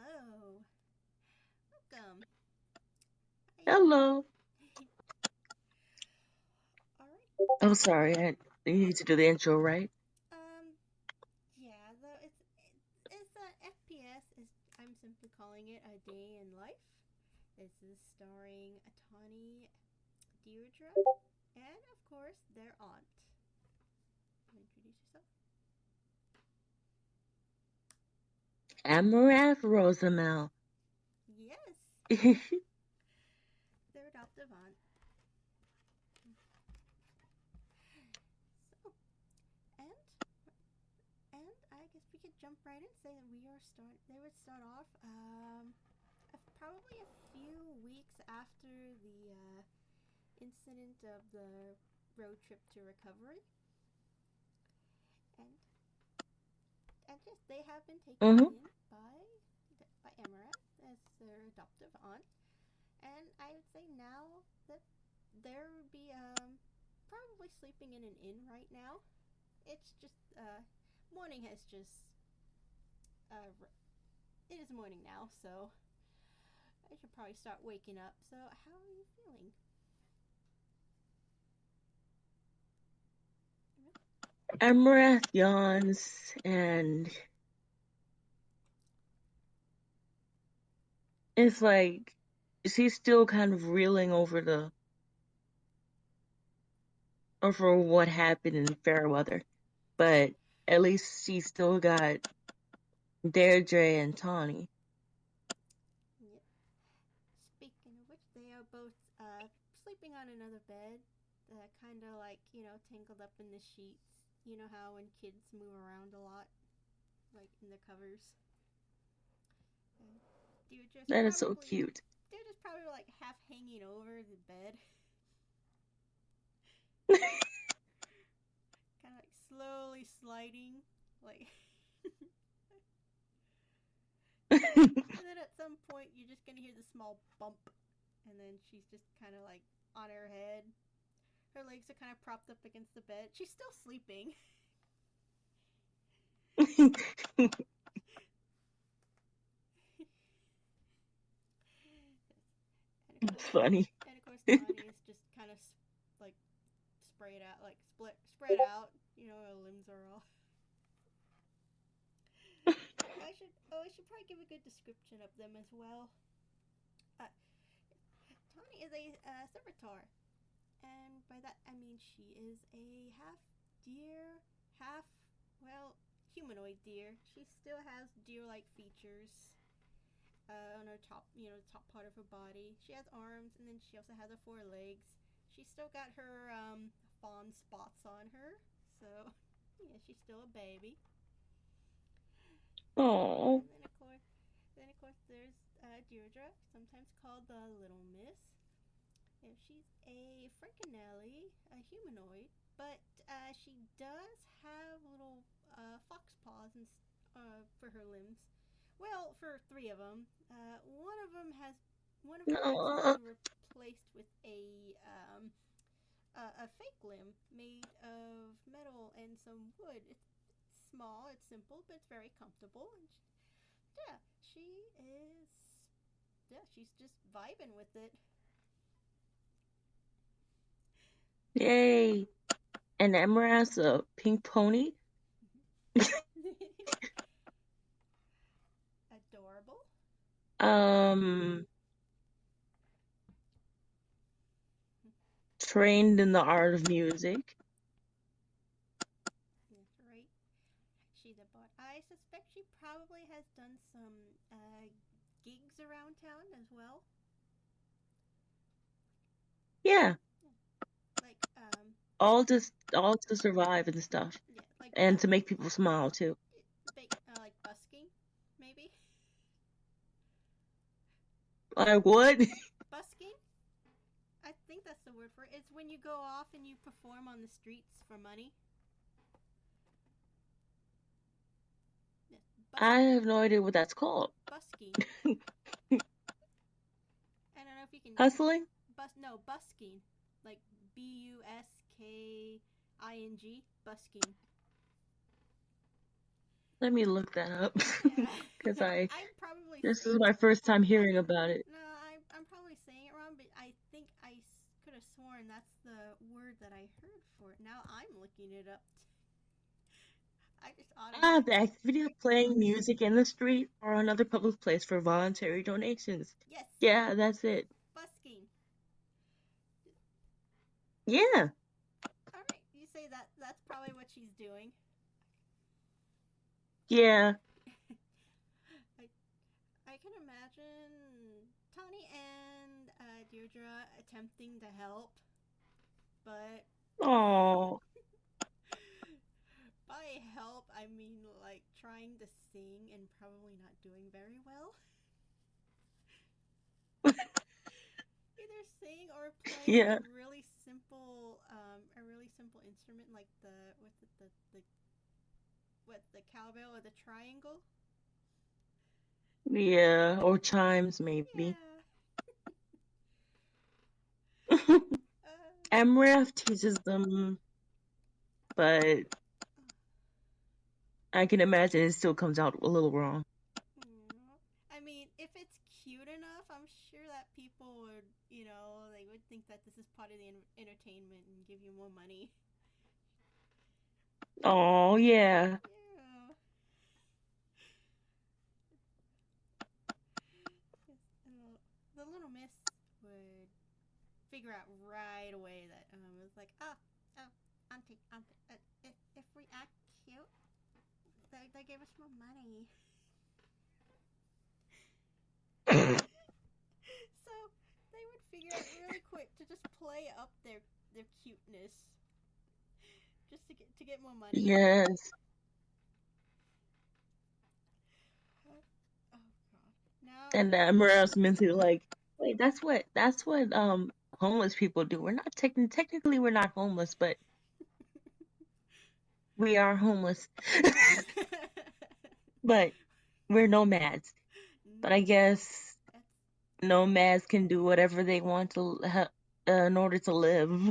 Hello. Welcome. Hello. All right. Oh, sorry. You need to do the intro, right? Um. Yeah. Though it's a FPS. Is I'm simply calling it a day in life. This is starring a Tawney, Deidra, and of course their aunt. Introduce yourself. Amaranth Rosamel. Yes, their adoptive aunt. So and I guess we could jump right in and say that we are start. They would start off probably a few weeks after the incident of the road trip to recovery, and yes, they have been taken Mm-hmm. in by Amaranth as their adoptive aunt, and I would say now that there would be probably sleeping in an inn right now. It's just morning has just uh, it is morning now, so I should probably start waking up. So how are you feeling? Amaranth yawns, and it's like she's still kind of reeling over what happened in Fairweather, but at least she's still got Deirdre and Tawney. Yep. Speaking of which, they are both sleeping on another bed, kind of like, tangled up in the sheets. You know how when kids move around a lot, like in the covers? And That is so cute. They're just probably like half hanging over the bed, kind of like slowly sliding, like. And then at some point, you're just gonna hear the small bump, and then she's just kind of like on her head. Her legs are kind of propped up against the bed. She's still sleeping. and of It's course, funny. Tawney is just kind of like sprayed out, like spread out. Her limbs are all. I should probably give a good description of them as well. Uh, Tawny is a servitor, and by that I mean she is a half deer, half humanoid deer. She still has deer-like features on her top, the top part of her body. She has arms, and then she also has her four legs. She's still got her fawn spots on her, so yeah, she's still a baby. Oh. And then of course, there's Deirdre, sometimes called the Little Miss. Yeah, she's a Frankenelli, a humanoid, but she does have little fox paws for her limbs. Well, for three of them. One of her legs has No. been replaced with a fake limb made of metal and some wood. It's small, it's simple, but it's very comfortable. And yeah, she is. Yeah, she's just vibing with it. Yay. And Amaranth's a pink pony. Adorable. Um, Trained in the art of music. That's right. She's a bot. I suspect she probably has done some gigs around town as well. Yeah, Like all to survive and stuff, yeah, and to make people smile too. like busking, maybe. Like what? Busking. I think that's the word for it. It's when you go off and you perform on the streets for money. Yeah, I have no idea what that's called. busking. I don't know if you can Hustling? busking, like Busking, busking. Let me look that up. Yeah, Cause I I'm probably probably This is saying my first time hearing about it. no. I'm probably saying it wrong, but I think I could have sworn that's the word that I heard for it. Now I'm looking it up. I just The automatically activity of playing music in the street or another public place for voluntary donations. yes, Yeah, that's it. busking. Yeah. All right, you say that that's probably what she's doing. Yeah. I can imagine Tawney and Deidra attempting to help, but Oh. by help I mean like trying to sing and probably not doing very well. Either sing or playing Yeah. a really simple instrument like the cowbell or the triangle. Yeah. Or chimes, maybe. Yeah. Amaranth teaches them, but I can imagine it still comes out a little wrong. I mean, if it's cute enough, I'm sure that people would, they would think that this is part of the entertainment and give you more money. Oh, yeah. Yeah. The little miss would figure out right away that it was like, auntie, if we act cute, they gave us more money. So they would figure out really quick to just play up their cuteness, just to get more money. Yes. Oh god! Now And Amaranth's mentally like, wait, that's what homeless people do. We're not technically we're not homeless, but we are homeless. But we're nomads. But I guess nomads can do whatever they want to in order to live. Oh,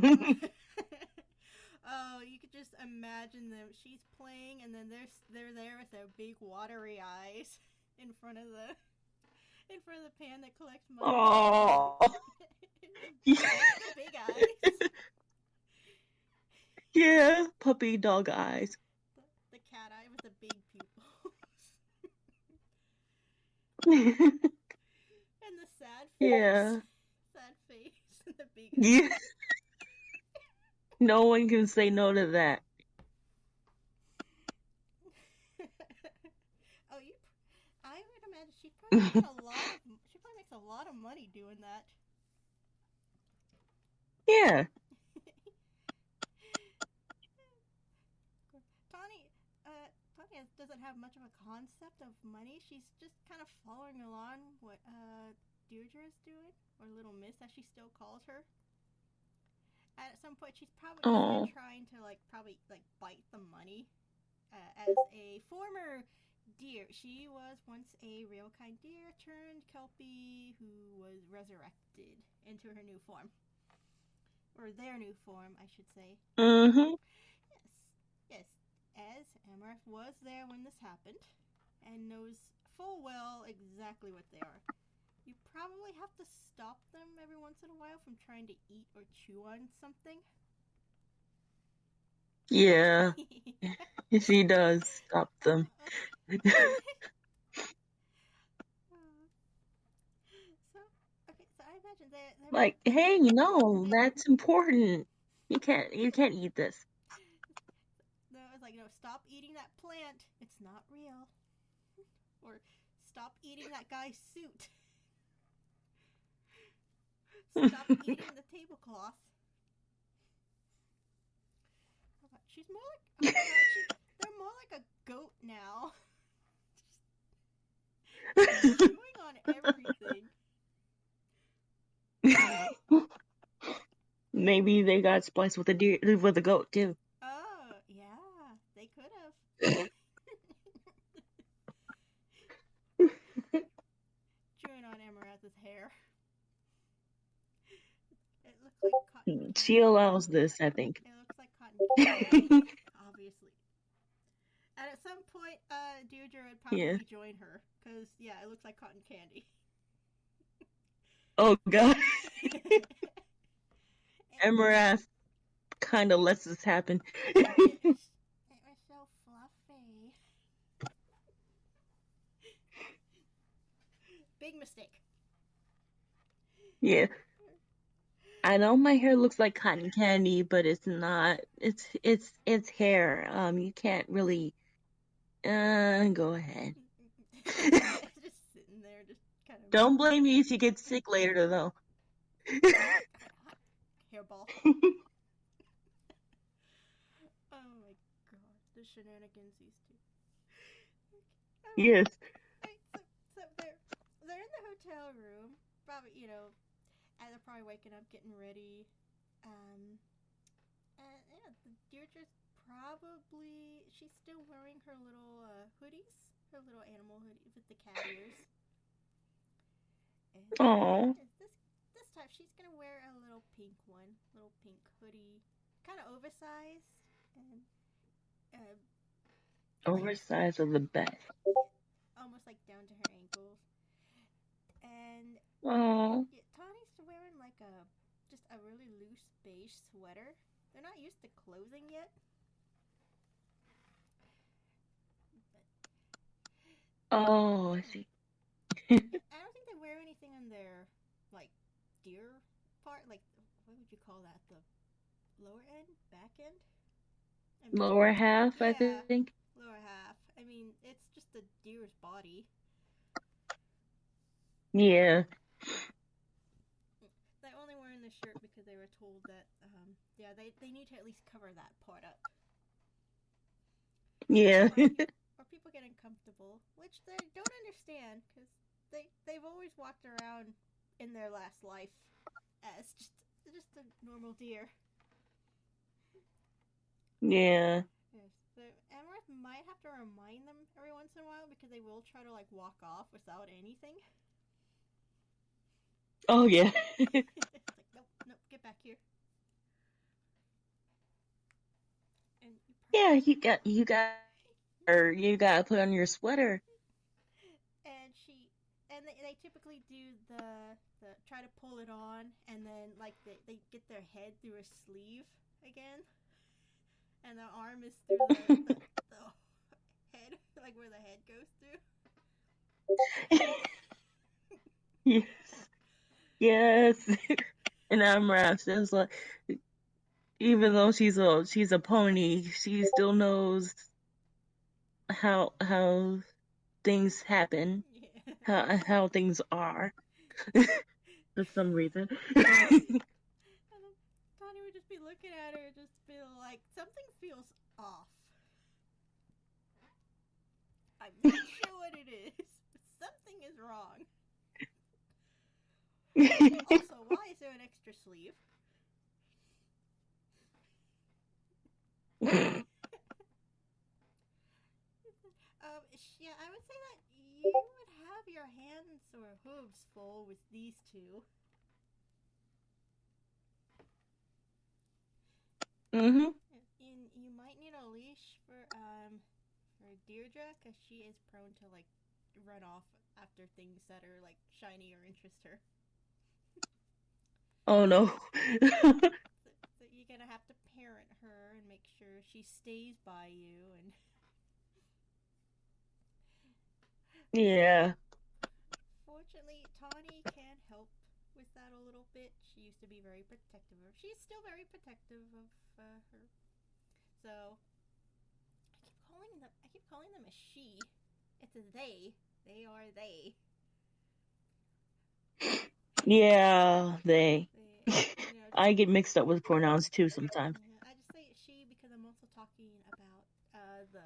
you could just imagine them. She's playing, and then they're there with their big watery eyes in front of the pan that collects money. Oh, the big eyes. Yeah, puppy dog eyes. The cat eye with the big pupils. And the sad face. Yeah. Sad face and the big eyes. Yeah. No one can say no to that. I would imagine she probably makes a lot of money doing that. Yeah. Tawney doesn't have much of a concept of money. She's just kind of following along what Deidra is doing, or Little Miss as she still calls her. At some point, she's probably trying to probably bite the money. As a former deer, she was once a real kind deer turned kelpie who was resurrected into her new form, or their new form, I should say. Mm-hmm. Yes. As Amaranth was there when this happened, and knows full well exactly what they are. You probably have to stop them every once in a while from trying to eat or chew on something. Yeah. She does stop them. So I imagine they're like, hey, no, that's important. You can't eat this. No, it's like, stop eating that plant. It's not real. Or stop eating that guy's suit. Stop eating the tablecloth. She's more like, they're more like a goat now. Chewing on everything. Maybe they got spliced with a goat too. Oh, yeah, they could have. Chewing on Amaranth's hair. It looks like cotton. She allows this, I think. It looks like cotton candy, obviously. And at some point, Deidra would probably Yeah. join her. Because, yeah, it looks like cotton candy. Oh, God. And Amaranth kind of lets this happen. it was so fluffy. Big mistake. Yeah. I know my hair looks like cotton candy, but it's not. It's hair. You can't really. Go ahead. Just sitting there, just kind of. Don't blame me if you get sick later, though. Hairball. Oh my god, the shenanigans these two. Yes. Right, so they're in the hotel room, probably and they're probably waking up, getting ready. And yeah, Deirdre's probably she's still wearing her little hoodies, her little animal hoodie with the cat ears. And Aww. this time she's gonna wear a little pink one, little pink hoodie, kind of oversized and Oversized of the best. almost like down to her ankles. And Aww. Tawney's wearing like just a really loose beige sweater. They're not used to clothing yet. Oh, I see. I don't think they wear anything on their like deer part. Like what would you call that? The lower end, back end. I mean, Lower half, I yeah, think. lower half. I mean, it's just the deer's body. Yeah. They're only wearing the shirt because they were told that, yeah, they need to at least cover that part up. Yeah. Or people get uncomfortable, which they don't understand because they've always walked around in their last life as just a normal deer. Yeah. Yes. So Amaranth might have to remind them every once in a while because they will try to like walk off without anything. Oh, yeah. It's like nope, get back here. And Yeah, you gotta put on your sweater. And they typically do the try to pull it on and then like they get their head through a sleeve again. And the arm is through the head, like where the head goes through. Yes. Yes. And Amaranth is like, even though she's a pony, she still knows how things happen, Yeah. how things are, for some reason. And Tawney would just be looking at her and just feel like something feels off. I'm not sure what it is, but something is wrong. Also, why is there an extra sleeve? Yeah, I would say that you would have your hands or hooves full with these two. Mhm. And you might need a leash for Deirdra because she is prone to like run off after things that are like shiny or interest her. Oh no. So you're gonna have to parent her and make sure she stays by you and. Yeah. Fortunately, Tawney can help with that a little bit. She used to be very protective of her. She's still very protective of her. So I keep calling them a she. It's a they. They are they. Yeah, they. I Just, get mixed up with pronouns too sometimes. I just say she because I'm also talking about the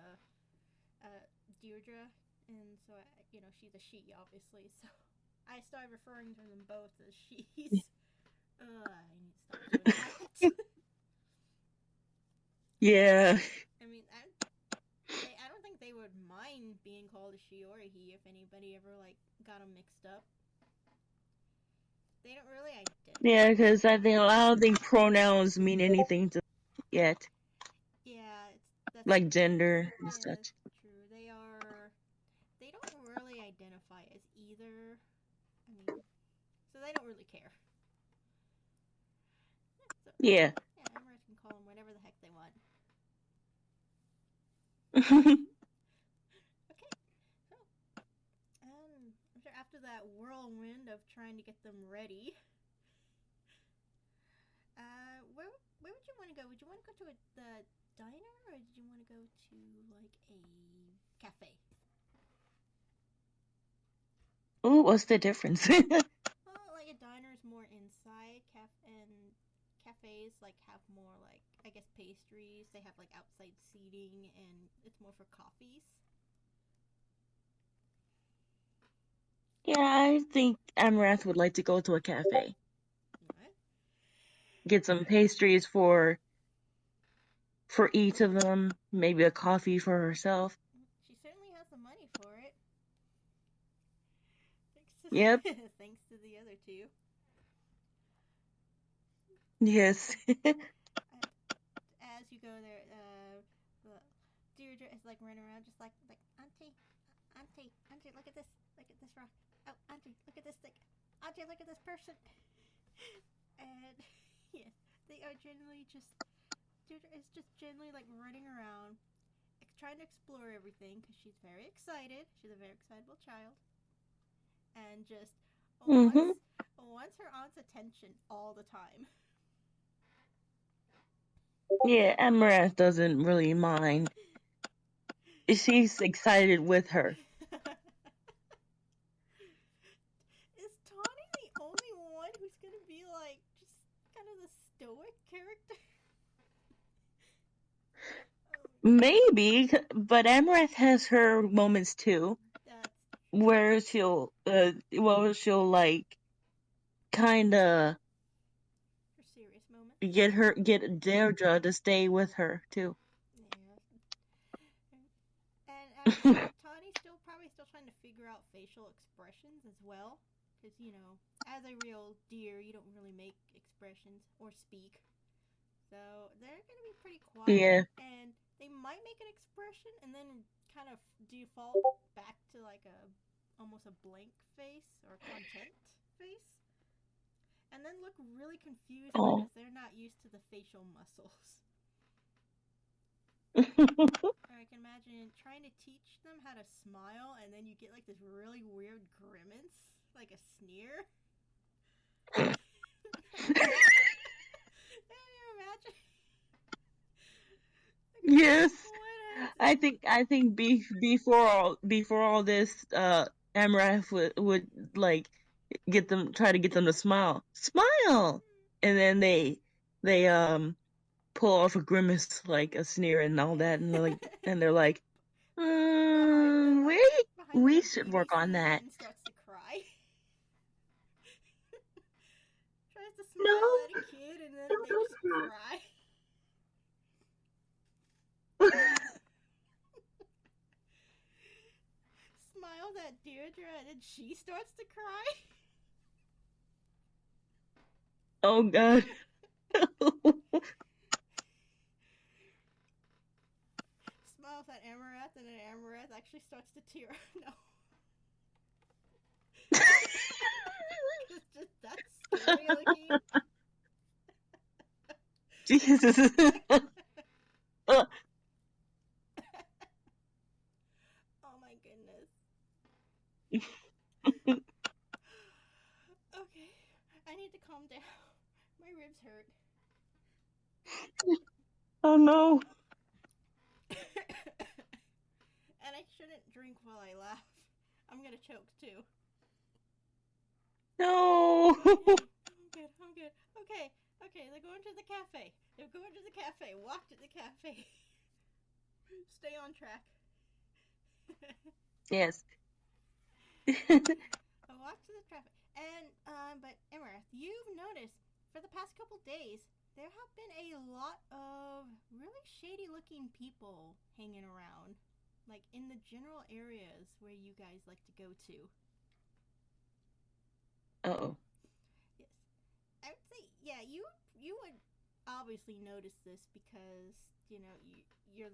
Deirdra, and so she's a she, obviously. So I started referring to them both as she's. I need to stop doing that. Yeah. I mean, I don't think they would mind being called a she or a he if anybody ever like got them mixed up. They don't really identify. Yeah, because I don't think pronouns mean anything to yet. Yeah, that's like gender and such. True. They are identify as either. I mean, so they don't really care. So, Yeah. yeah, Amaranth can call them whatever the heck they want. Okay, so I'm sure after that whirlwind of trying to get them ready, where would you want to go? Would you want to go to the diner, or did you want to go to like a cafe? Ooh, what's the difference? Well, like a diner is more inside, and cafes like have more like I guess pastries. They have like outside seating, and it's more for coffees. Yeah, I think Amaranth would like to go to a cafe. What? Get some pastries for each of them, maybe a coffee for herself. She certainly has the money for it. Yep. Thanks to the other two. Yes. As you go there, Deidra is like running around, just like auntie, look at this rock. Oh, auntie, look at this thing. Auntie, look at this person. And yeah, they are generally just Deidra is just generally like running around, trying to explore everything because she's very excited. She's a very excitable child, and just Mhm. wants her aunt's attention all the time. Yeah, Amaranth doesn't really mind. She's excited with her. Is Tawney the only one who's gonna be like just kind of the stoic character? Maybe, but Amaranth has her moments too, That's where she'll like kind of for serious moments. get Deidra to stay with her too. Yeah. And I'm sure Tawny's probably still trying to figure out facial expressions as well, because as a real deer, you don't really make expressions or speak, so they're gonna be pretty quiet. Yeah. And they might make an expression and then kind of default back to like almost a blank face or content face, and then look really confused because they're not used to the facial muscles. Or I can imagine trying to teach them how to smile, and then you get like this really weird grimace, like a sneer. Can you imagine? Yes. I think before all this, Amaranth would like try to get them to smile, and then they pull off a grimace like a sneer and all that, and they're like, we should work on that. And starts to cry. Tries to No. smile at a kid, and then they just cry. Smiles at Deidra, and then she starts to cry. Oh God. Smiles at Amaranth, and then Amaranth actually starts to tear. No. It's just that scary looking. Jesus. Oh my goodness. Okay, I need to calm down. My ribs hurt. Oh no. And I shouldn't drink while I laugh. I'm gonna choke too. No. I'm good. Okay, they're going to the cafe. Walk to the cafe. Stay on track. Yes. Walk to the cafe. And, but Amaranth, you've noticed for the past couple days, there have been a lot of really shady looking people hanging around. Like in the general areas where you guys like to go to. Uh-oh. Yes. I would say, yeah, you would obviously notice this because, you're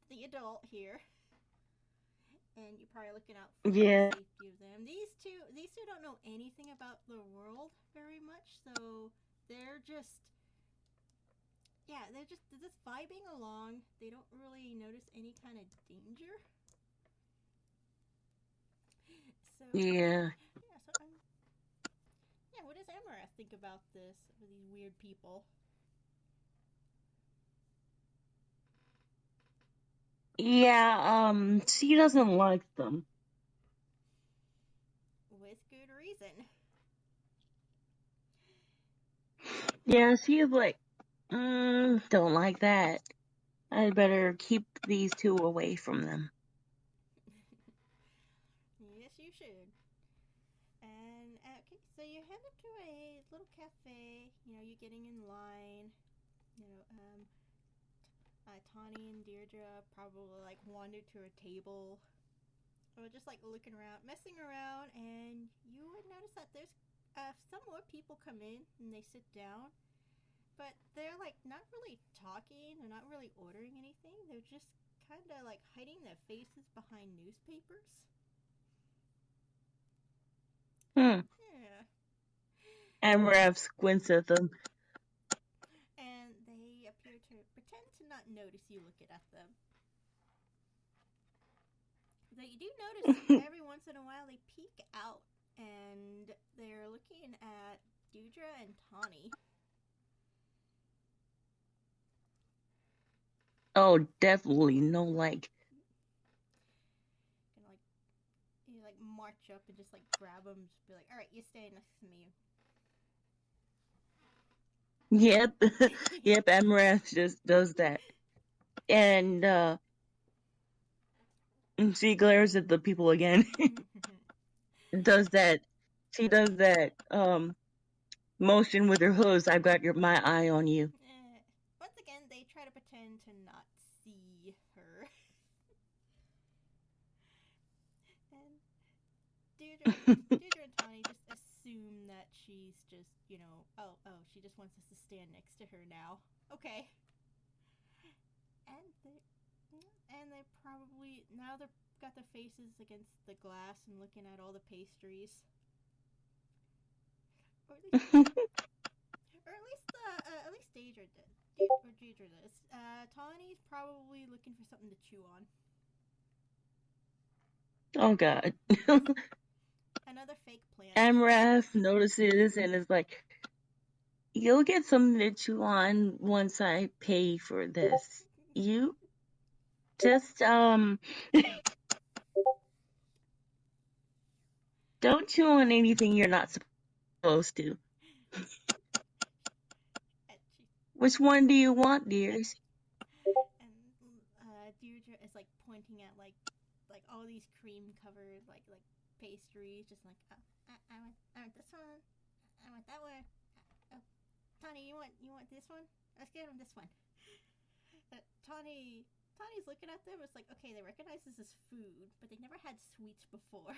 the adult here. and you're probably looking out for Yeah. the safety of them. These two don't know anything about the world very much, so they're just they're just vibing along. They don't really notice any kind of danger. So Yeah. What does Amaranth think about this? With these weird people? Yeah, she doesn't like them. With good reason. Yeah, she's like, don't like that. I better keep these two away from them. Yes, you should. And okay, so you head into a little cafe. You're getting in line. You know, Tawney and Deidra probably like wandered to a table, or just like looking around, messing around, and you would notice that there's some more people come in and they sit down, but they're like not really talking. They're not really ordering anything. They're just kind of like hiding their faces behind newspapers. Yeah. Amaranth squints at them. And they appear to pretend to not notice you looking at them. Though you do notice every once in a while they peek out and they're looking at Deidra and Tawney. Oh, definitely no like. And like you like march up and just like grab them, just be like, "All right, you stay next to me." Yep, yep. Amaranth just does that, and she glares at the people again. does that? She does that motion with her hooves. I've got my eye on you. Once again, they try to pretend to not see her. And Deidra and Tawney just assume that she's just, she just wants us to stand next to her now. Okay. And they probably now they've got their faces against the glass and looking at all the pastries. Or at least Deidra did. Deidra does. Tawny's probably looking for something to chew on. Oh God. Another fake plant. Amaranth notices and is like, "You'll get something to chew on once I pay for this. You just don't chew on anything you're not supposed to." Which one do you want, dears? And Deidra is like pointing at like all these cream covered like pastries, just like I want this one, I want that one. Tawney, you want this one? Let's get him this one. Tawny's looking at them. It's like, okay, they recognize this as food, but they never had sweets before.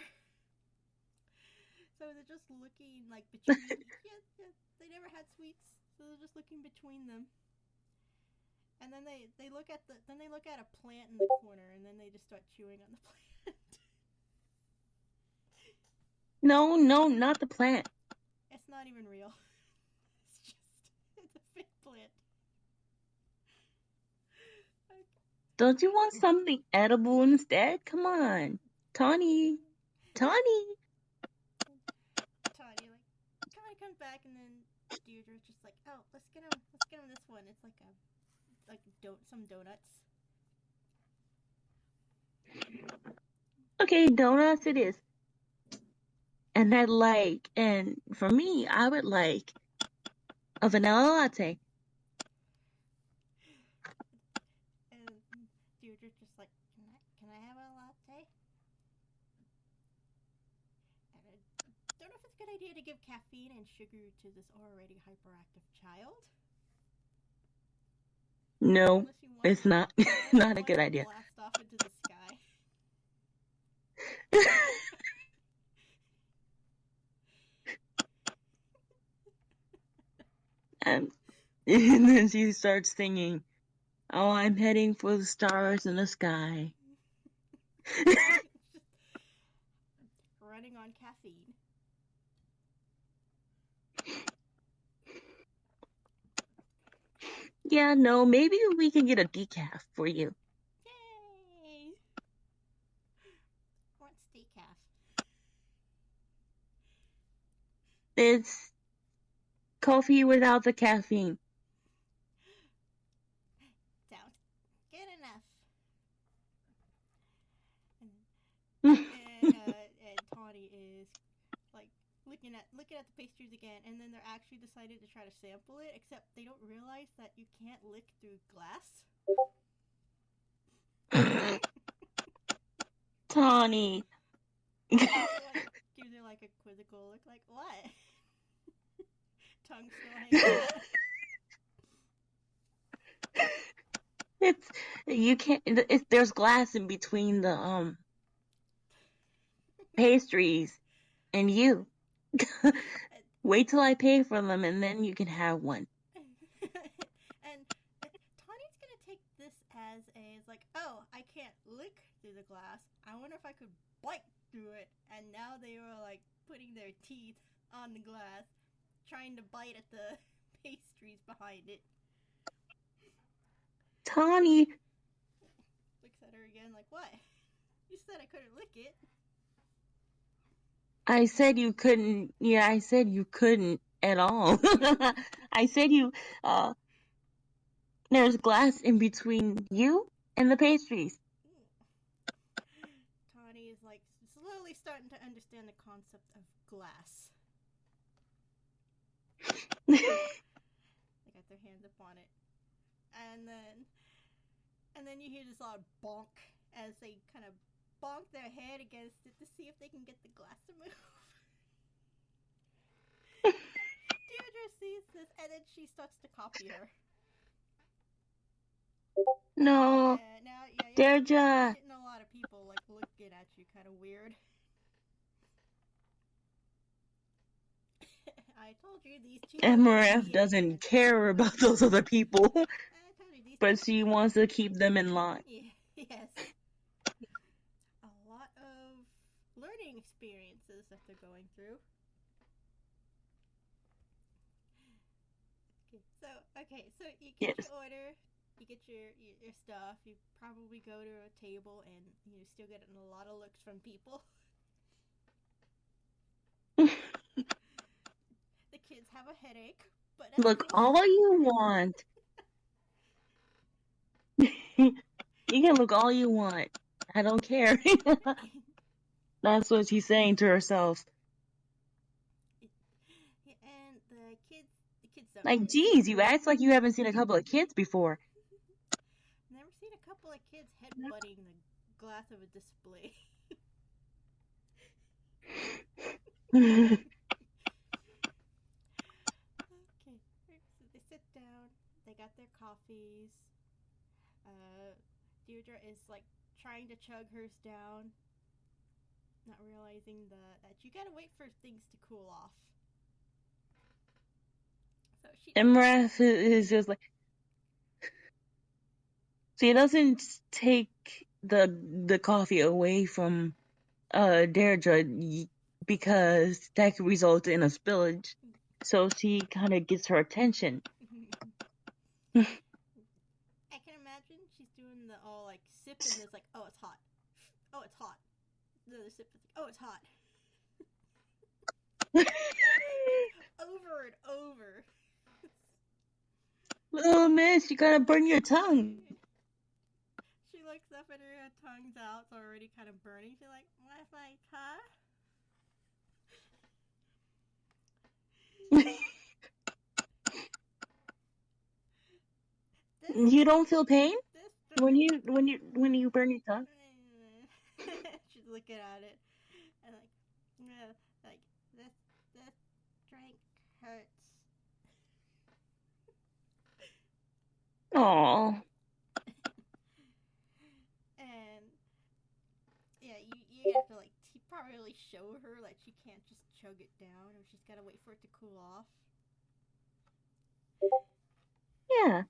So they're just looking like between. They never had sweets, so they're just looking between them. And then they look at a plant in the corner, and then they just start chewing on the plant. No, not the plant. It's not even real. It's a fake plant. Okay. Don't you want something edible instead? Come on, Tawney. Tawney comes back, and then Deidre's just like, "Oh, let's get him this one. It's some donuts." Okay, donuts it is. And and for me, I would like a vanilla latte. And Deidre's just like, can I have a latte? And I don't know if it's a good idea to give caffeine and sugar to this already hyperactive child. No, it's not. Not a good idea. Blast off into the sky. And then she starts singing, "Oh, I'm heading for the stars in the sky." running on caffeine. Yeah, no, maybe we can get a decaf for you. Yay! What's decaf? It's coffee without the caffeine. Sounds good enough. And Tawney is like looking at the pastries again, and then they're actually decided to try to sample it, except they don't realize that you can't lick through glass. Tawney. Gives her like a quizzical look, like what? Tongue still hanging out. You can't. There's glass in between the pastries and you. Wait till I pay for them, and then you can have one. And Tawny's gonna take this as like, oh, I can't lick through the glass. I wonder if I could bite through it. And now they were like putting their teeth on the glass, trying to bite at the pastries behind it. Tawney looks at her again, like, what? You said I couldn't lick it. I said you couldn't. Yeah, I said you couldn't at all. I said there's glass in between you and the pastries. Tawney is like slowly starting to understand the concept of glass. They got their hands up on it. And then you hear this loud bonk as they kind of bonk their head against it to see if they can get the glass to move. Deidra sees this, and then she starts to copy her. No. Deidra. Getting a lot of people like looking at you, kind of weird. I told you these two. Amaranth doesn't care about those other people, but she wants to keep them in line. Yes. A lot of learning experiences that they're going through. So you get your order, you get your stuff, you probably go to a table, and you still get a lot of looks from people. The kids have a headache, but look, cool. All you want. You can look all you want. I don't care. That's what she's saying to herself. And the kids don't. Like, geez, you act like you haven't seen a couple of kids before. Never seen a couple of kids headbutting the glass of a display. Okay, so they sit down. They got their coffees. Deidra is like trying to chug hers down, not realizing that you gotta wait for things to cool off. So Amaranth is just like, she doesn't take the coffee away from Deidra because that could result in a spillage. So she kind of gets her attention. I can imagine she's doing the all like sip and it's like, oh, it's hot. Oh, it's hot. The other sip is like, oh, it's hot. Over and over. Little miss, you gotta burn your tongue. She looks up and her tongue's out. It's already kind of burning. She's like, what's like, huh? You don't feel pain when you burn your tongue? She's looking at it and like this drink hurts. Aww. And yeah, you have to like probably show her like she can't just chug it down, or she's gotta wait for it to cool off. Yeah.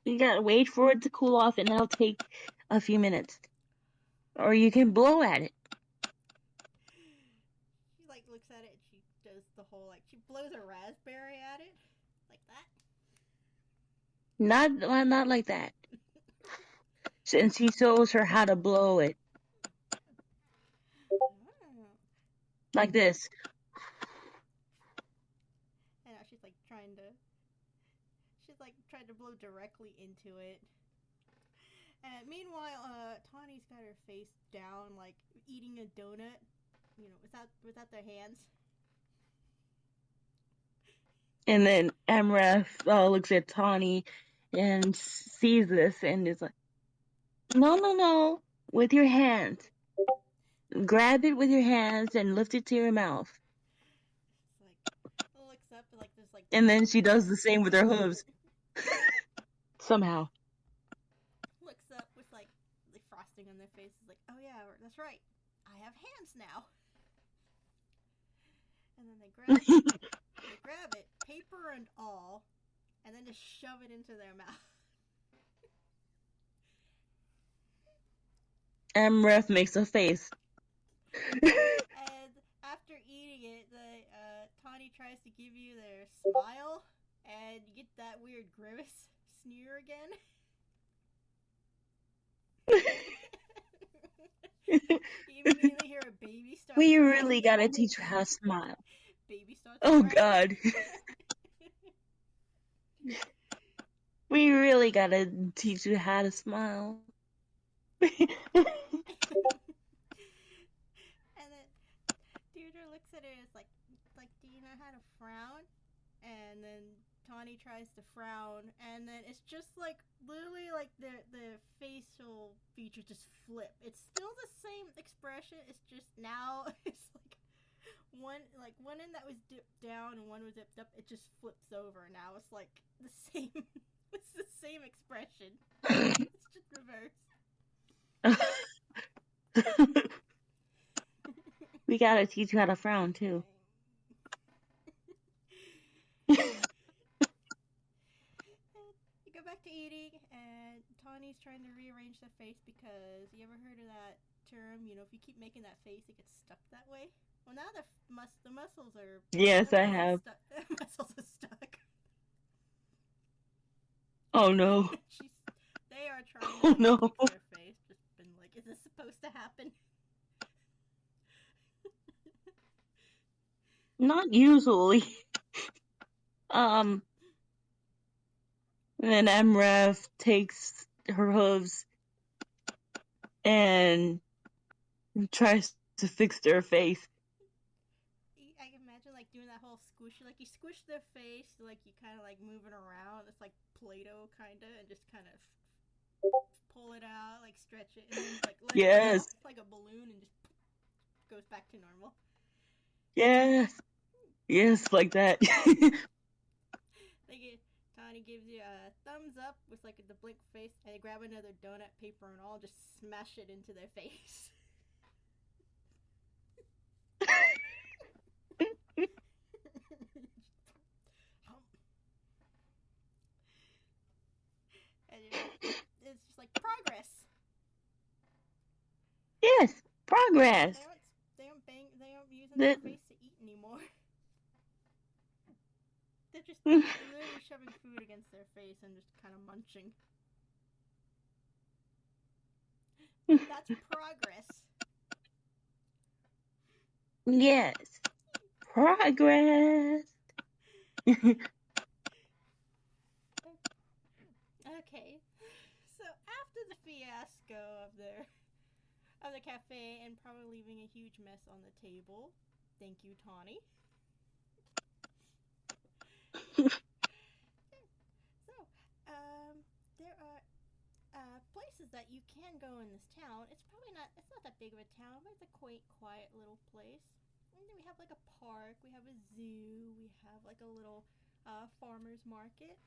You gotta wait for it to cool off, and that'll take a few minutes. Or you can blow at it. the whole like she blows a raspberry at it like that. Not like that. Since he shows her how to blow it. Oh. Like this. And now she's like trying to blow directly into it. And meanwhile, Tawny's got her face down, like eating a donut, you know, without their hands. And then Amaranth looks at Tawney and sees this and is like, no, with your hands. Grab it with your hands and lift it to your mouth. It's like, looks up like there's like. And then she does the same with her hooves. Somehow. Looks up with like the frosting on their face. Is like, oh yeah, that's right. I have hands now. And then they grab it, paper and all, and then just shove it into their mouth. Amaranth makes a face. And after eating it, Tawney tries to give you their smile, and you get that weird grimace sneer again. You immediately hear a baby start. We really gotta teach her how to smile. Baby starts. Oh God. We really gotta teach you how to smile. And then Deidra looks at her and is like, do you know how to frown? And then Tawney tries to frown, and then it's just like literally like the facial features just flip. It's still the same expression. It's just now it's like one end that was dipped down and one was dipped up. It just flips over. Now it's like the same. It's the same expression. It's just reversed. We gotta teach you how to frown too. You go back to eating, and Tawny's trying to rearrange the face because you ever heard of that term? You know, if you keep making that face, it gets stuck that way. Well, now the muscles are. Yes, I have. The muscles are stuck. Oh no. They are trying Oh to no. fix their face. Just been like, is this supposed to happen? Not usually. And then Amaranth takes her hooves and tries to fix their face. I can imagine like doing that whole squish, like you squish their face, like you kind of like move it around. It's like Play-Doh kind of, and just kind of pull it out, like stretch it, and then like let it go, like a balloon, and just goes back to normal. Yes, like that. Tawney gives you a thumbs up with like the blink face, and they grab another donut, paper and all, just smash it into their face. And it's just like progress. Yes, progress. They aren't using their face to eat anymore. They're just literally shoving food against their face and just kind of munching. That's progress. Yes, progress. Okay, so after the fiasco of the cafe and probably leaving a huge mess on the table, thank you, Tawney. So, there are places that you can go in this town. It's not that big of a town, but it's a quaint, quiet little place. And then we have like a park, we have a zoo, we have like a little farmer's market.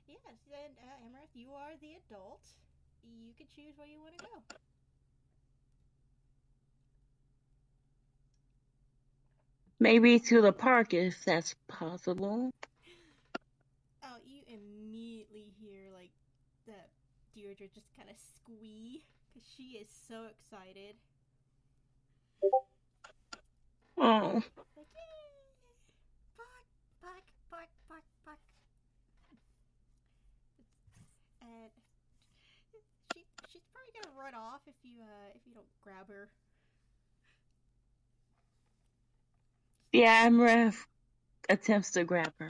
Yes, and Amaranth, you are the adult. You can choose where you want to go. Maybe to the park if that's possible. Oh, you immediately hear like that Deidra just kind of squee because she is so excited. Oh. Like, run off if you don't grab her. Yeah, Amaranth attempts to grab her.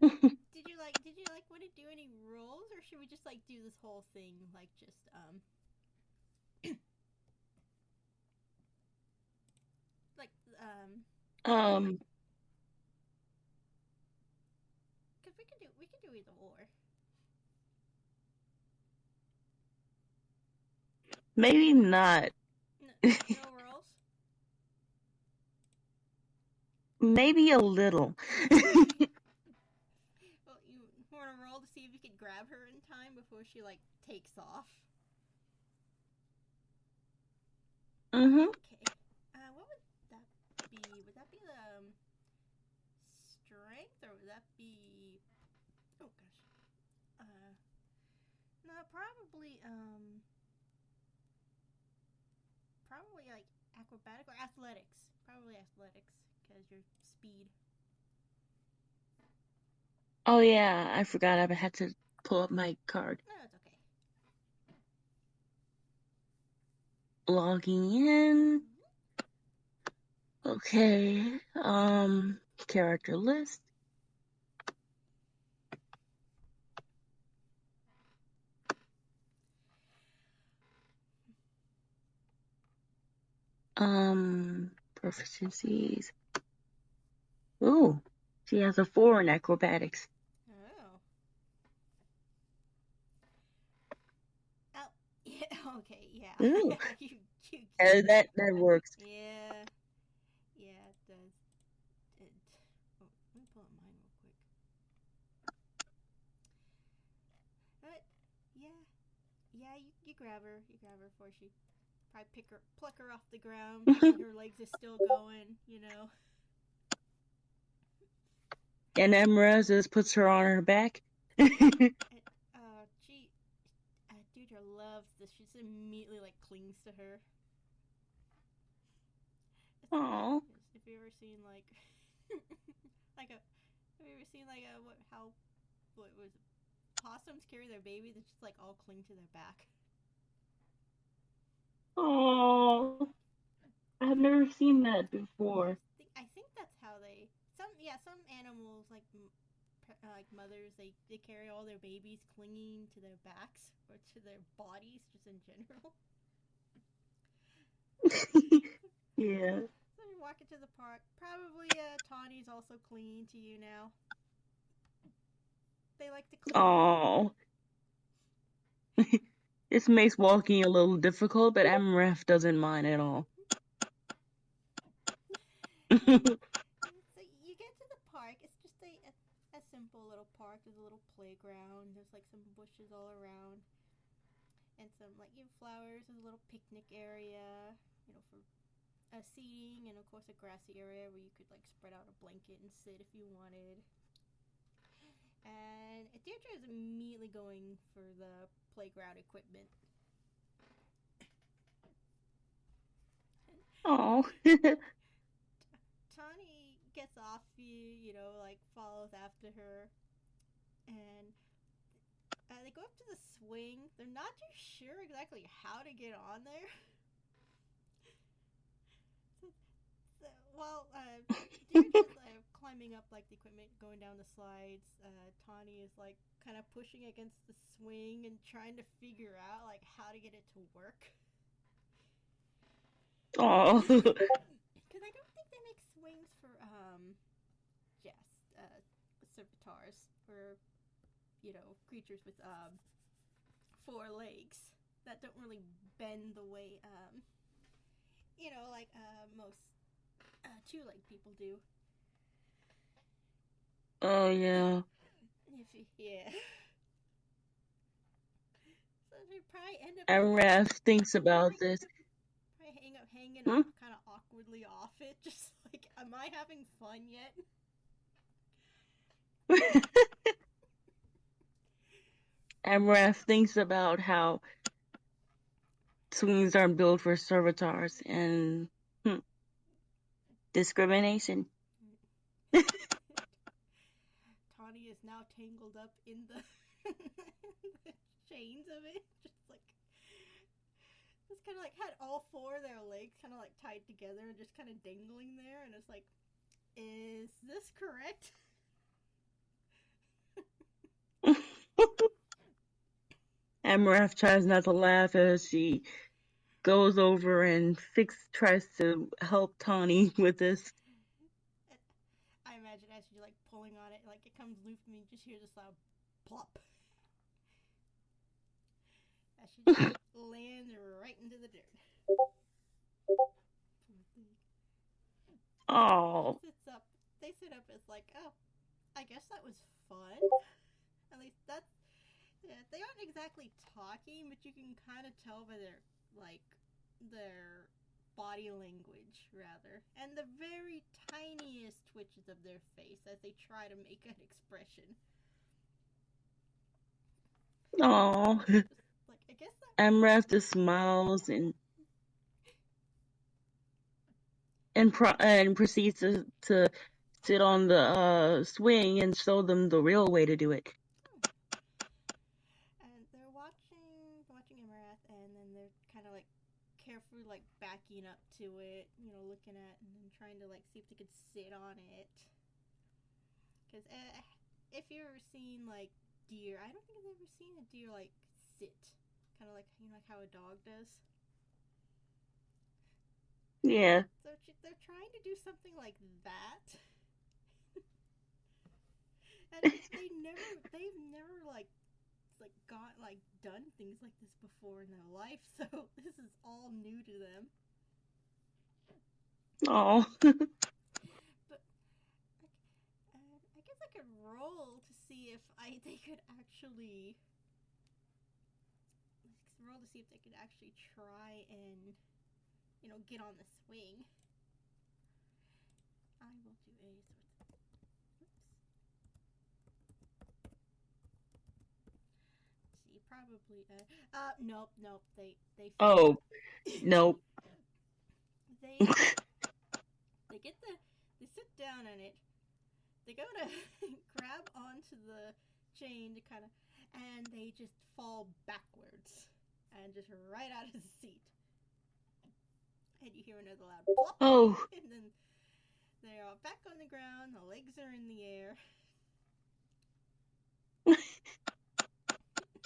And did you like want to do any rolls, or should we just like do this whole thing like just like because we can do either or. Maybe not. No rolls. Maybe a little. Well, you want to roll to see if you can grab her in time before she like takes off. Mhm. Okay. What would that be? Would that be the strength, or would that be? Oh gosh. No, probably like acrobatic or athletics. Probably athletics because your speed. Oh yeah, I forgot. I had to pull up my card. No, it's okay. Logging in. Okay. Character list. Proficiencies. Ooh, she has a 4 in acrobatics. Oh. Oh. Yeah. Okay. Yeah. Ooh. you, That works. Yeah. Yeah, it does. Oh, let me pull up mine real quick. But yeah, you grab her. You grab her before she probably pluck her off the ground. Her legs are still going. And Amaranth just puts her on her back. Deidra loves this. She just immediately like clings to her. Aww. If you ever seen like have you ever seen like what was it? Possums carry their babies and just like all cling to their back. Oh, I've never seen that before. I think that's how some animals like mothers they carry all their babies clinging to their backs or to their bodies just in general. Yeah. So you walk into the park. Probably Tawney's also clinging to you now. They like to cling. Oh. This makes walking a little difficult, but Amaranth doesn't mind at all. So you get to the park. It's just a simple little park. There's a little playground. There's like some bushes all around, and some like flowers. There's a little picnic area, for seating, and of course a grassy area where you could like spread out a blanket and sit if you wanted. And Deidra is immediately going for the playground equipment. Oh. Tawney gets off you, like follows after her, and they go up to the swing. They're not too sure exactly how to get on there. So, while Deirdre's climbing up like the equipment, going down the slides, Tawney is like kind of pushing against the swing and trying to figure out like how to get it to work. Oh. Because I don't think they make swings for servitors or creatures with 4 legs that don't really bend the way like most 2-legged people do. Oh yeah. Yeah. So they probably end up. Amaranth thinks about this. Probably hanging up kind of awkwardly off it, just like, am I having fun yet? Amaranth thinks about how swings aren't built for servitors and discrimination. Tawney is now tangled up in the chains of it. Just kind of like had all four of their legs kind of like tied together and just kind of dangling there. And it's like, is this correct? Amaranth tries not to laugh as she goes over and tries to help Tawney with this. I imagine as you're like pulling on it, like it comes loose and you just hear this loud plop. As she just lands right into the dirt. Oh. They sit up as like, oh, I guess that was fun. At least that's, yeah, they aren't exactly talking, but you can kind of tell by their body language, rather, and the very tiniest twitches of their face as they try to make an expression. Oh. Like, I guess that Amaranth just smiles and proceeds to sit on the swing and show them the real way to do it. And they're watching Amaranth, and then they're kind of like carefully like backing up to it, looking at and then trying to like see if they could sit on it. Because if you've ever seen like deer, I don't think I've ever seen a deer like sit, kind of like like how a dog does. Yeah. So they're trying to do something like that. And they've never done things like this before in their life, so this is all new to them. Oh. But I guess I could roll to see if they could actually try and get on the swing. I will do a probably nope, they Oh, nope. they sit down on it, they go to grab onto the chain to and they just fall backwards and just right out of the seat, and you hear another loud plop. Oh. And then they're all back on the ground, the legs are in the air.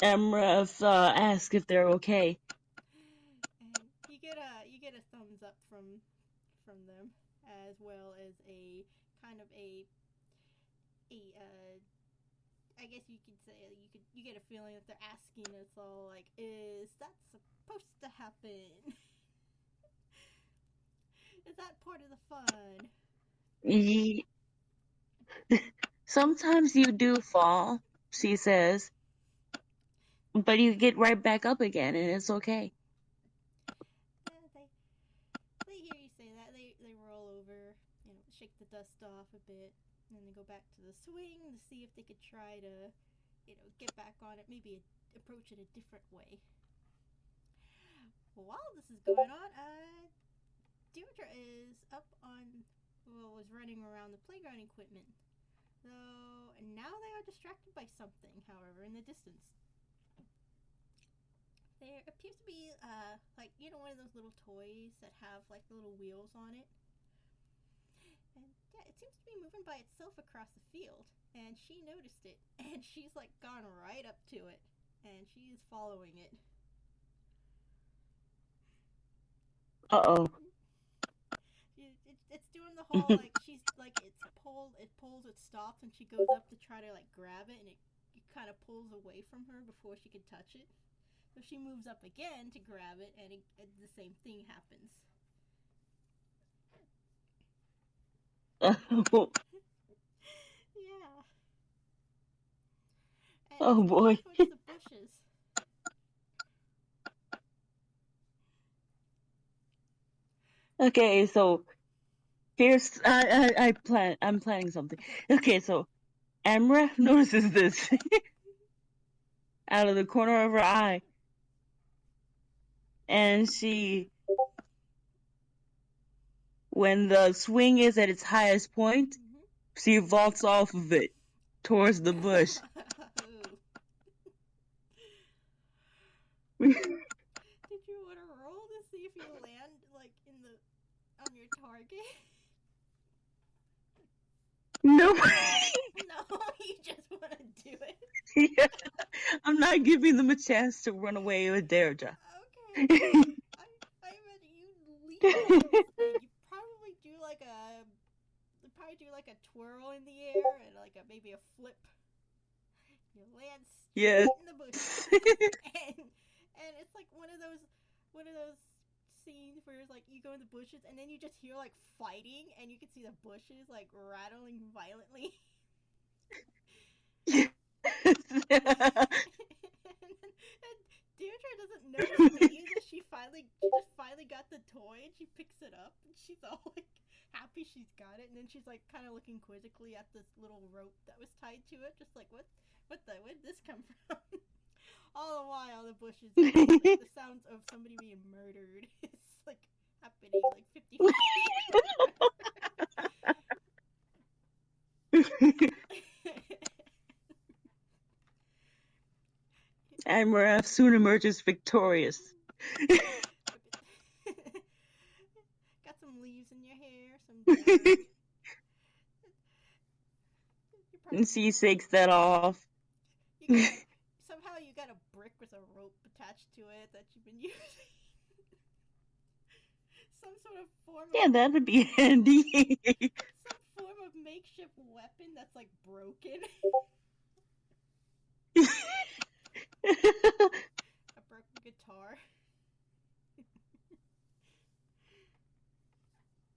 Amaranth asks if they're okay. And you get a thumbs up from them, as well as a kind of I guess you could say you get a feeling that they're asking us all like, is that supposed to happen? Is that part of the fun? Sometimes you do fall, she says. But you get right back up again, and it's okay. They hear you say that. They roll over, shake the dust off a bit, and then they go back to the swing to see if they could try to, get back on it, maybe approach it a different way. While this is going on, Deidra is was running around the playground equipment. Though now they are distracted by something, however, in the distance. There appears to be, one of those little toys that have, like, the little wheels on it. And, yeah, it seems to be moving by itself across the field. And she noticed it. And she's, like, gone right up to it. And she is following it. Uh-oh. It's doing the whole, like, she's, like, it pulls, it stops, and she goes up to try to, like, grab it. And it kind of pulls away from her before she can touch it. So she moves up again to grab it, and the same thing happens. Yeah. And Oh boy. Towards the bushes. Okay, so here's I'm planning something. Okay, so Amra notices this out of the corner of her eye. And when the swing is at its highest point, she vaults off of it towards the bush. target? No. No, you just want to do it. Yeah. I'm not giving them a chance to run away with Deidra. Okay. I imagine you leap on this thing. You probably do like a twirl in the air and like maybe a flip. You land Yes. straight in the bushes, and it's like one of those scenes where it's like you go in the bushes and then you just hear like fighting and you can see the bushes like rattling violently. Yes. and Deidra doesn't notice any of this. She just finally got the toy and she picks it up and she's all like happy she's got it, and then she's like kind of looking quizzically at this little rope that was tied to it, just like where did this come from? All the while the bushes, like, the sounds of somebody being murdered is like happening like 50 feet. Amaranth soon emerges victorious. Got some leaves in your hair, some dirt. And she shakes that off. Somehow you got a brick with a rope attached to it that you've been using. Some sort of form. Yeah, that would be handy. Some form of makeshift weapon that's like broken. A broken guitar.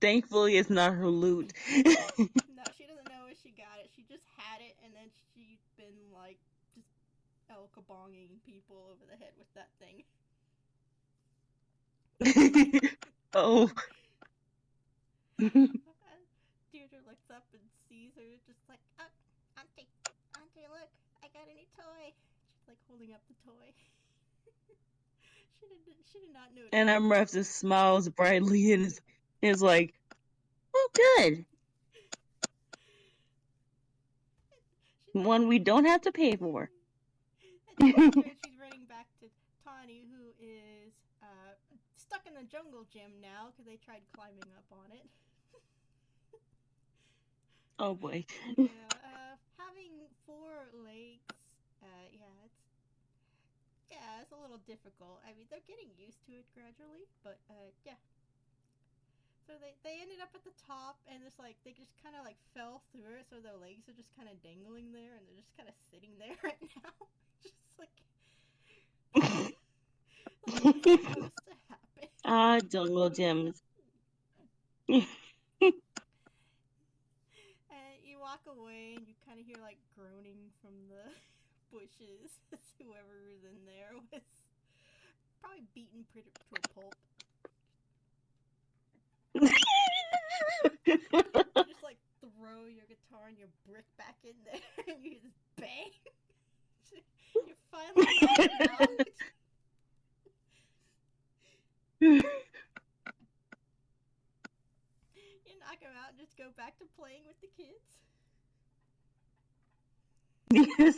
Thankfully, it's not her loot. No, she doesn't know where she got it. She just had it, and then she's been like just el-kabonging people over the head with that thing. Oh. Deidra looks up and sees her, just like, auntie, look, I got a new toy. She's like holding up the toy. She did not notice. And Amaranth just smiles brightly and is like, oh, good. One we don't have to pay for. She's running back to Tawney, who is stuck in the jungle gym now because they tried climbing up on it. Oh boy. Having 4 legs, it's a little difficult. I mean, they're getting used to it gradually, but yeah. So they ended up at the top, and it's like they just kind of like fell through it, so their legs are just kind of dangling there, and they're just kind of sitting there right now, just like what's supposed to happen. Jungle gyms. And you walk away, and you kind of hear like groaning from the bushes. Whoever was in there was probably beaten to a pulp. You just like throw your guitar and your brick back in there, and you just bang. You finally knock him out. You knock him out and just go back to playing with the kids. Yes.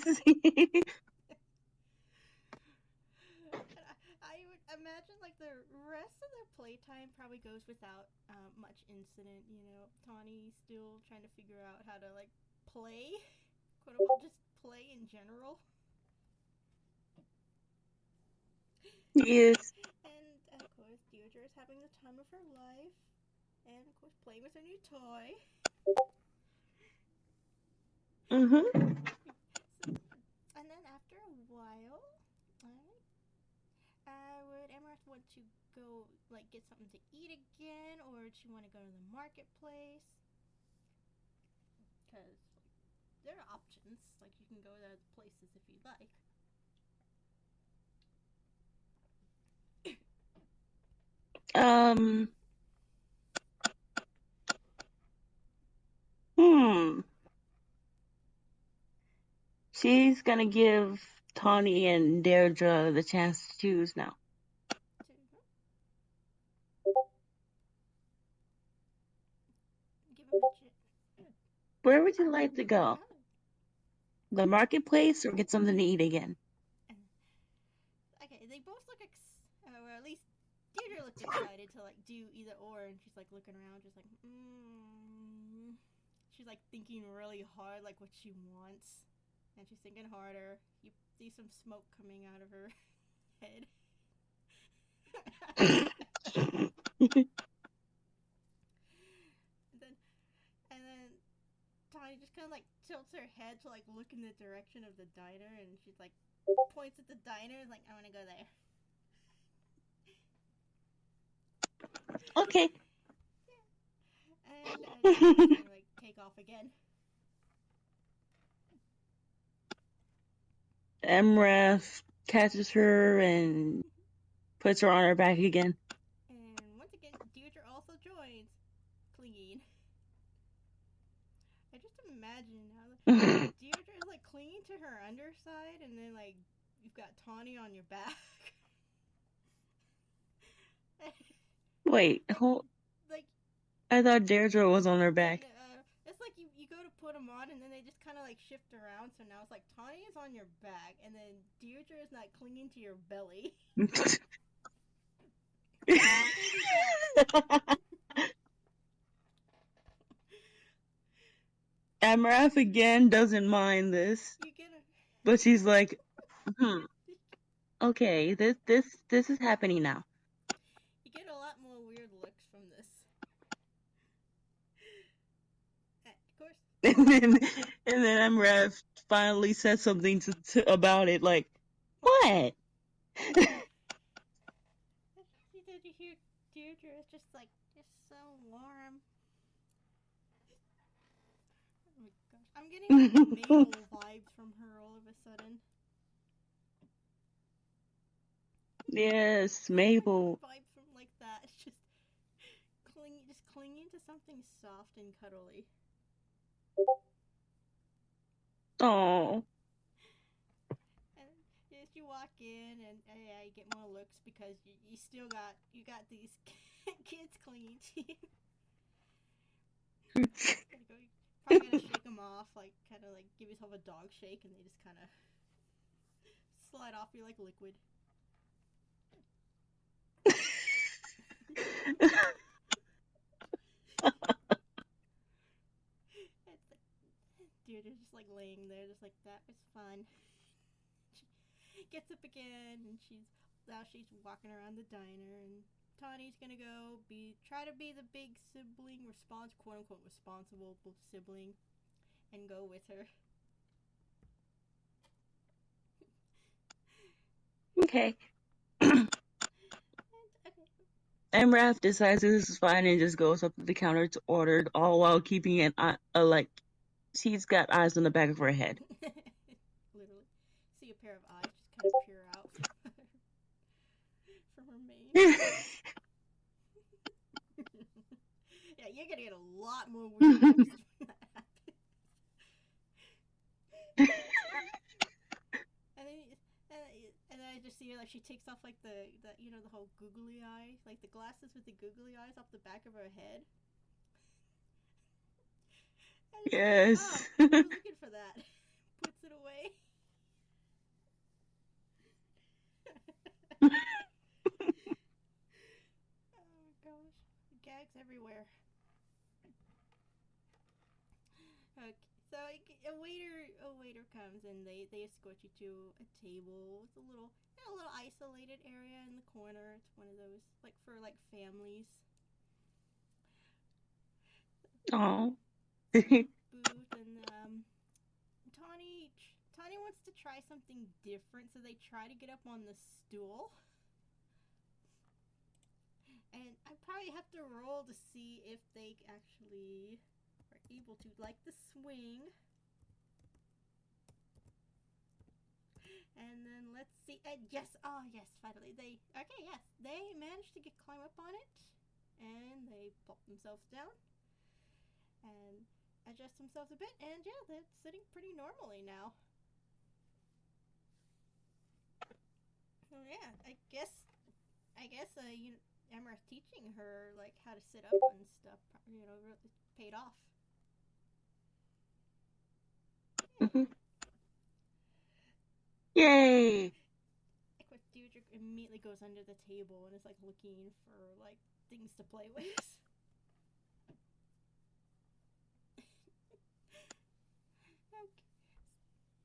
I would imagine like the rest of their playtime probably goes without much incident. You know, Tawney's still trying to figure out how to like play, quote unquote, just play in general. Yes. And of course, Deidra is having the time of her life, and of course, playing with her new toy. And then after a while, would Amaranth want to go like get something to eat again, or does she want to go to the marketplace? Because there are options. Like you can go to other places if you'd like. She's gonna give Tawney and Deidra the chance to choose now. Where would you like to go? The marketplace or get something to eat again? Okay, they both look or at least Deidra Deidra looked excited to like do either or, and she's like looking around, just like, She's like thinking really hard, like what she wants, and she's thinking harder. You see some smoke coming out of her head. and then Tawney just kind of like tilts her head to like look in the direction of the diner, and she's like points at the diner, and like, I want to go there. Okay. And she's gonna like take off again. Amaranth catches her and puts her on her back again. And once again, Deidra also joins, clinging. I just imagine now that Deidra is like clinging to her underside, and then like you've got Tawney on your back. Wait, hold. Like, I thought Deidra was on her back. it's like you go to put them on, and then they just kind of like shift around. So now it's like Tawney is on your back, and then Deidra is not clinging to your belly. Amaranth again doesn't mind this, but she's like, okay, this is happening now. You get a lot more weird looks from this. Of course. and then Amaranth finally says something about it, like, what? Did you hear Deidra is just like, it's so warm. Oh my gosh. I'm getting like Mabel vibes from her all of a sudden. Yes, Mabel. Vibes from like that. It's just clinging to something soft and cuddly. Oh. And as you walk in, and yeah, you get more looks because you still got these kids clinging to you. Probably gotta shake them off, like kind of like give yourself a dog shake, and they just kind of slide off you like liquid. Deirdre's just like laying there, just like, that was fun. She gets up again, and she's walking around the diner, and Tawney's gonna go try to be the big sibling, quote unquote responsible sibling, and go with her. Okay. Amaranth decides this is fine and just goes up to the counter to order, all while keeping an eye, she's got eyes on the back of her head. Literally. See a pair of eyes just kind of peer out from her mane. Yeah, you're gonna get a lot more weird looks when that happens. And then I just see her, like, she takes off, like, the whole googly eye, like, the glasses with the googly eyes off the back of her head. Yes. Like, oh, I was looking for that. Puts it away. Oh my gosh. Gags everywhere. Okay, so a waiter comes, and they escort you to a table. It's a little isolated area in the corner. It's one of those for families. Oh. Booth, and Tawney wants to try something different, so they try to get up on the stool. And I probably have to roll to see if they actually are able to, like the swing. And then let's see. Yes, finally they managed to climb up on it, and they pop themselves down and adjust themselves a bit, and yeah, they're sitting pretty normally now. So yeah, I guess Emma teaching her like how to sit up and stuff, really paid off. Mm-hmm. Yay! Of course, Deidra immediately goes under the table and is like looking for like things to play with.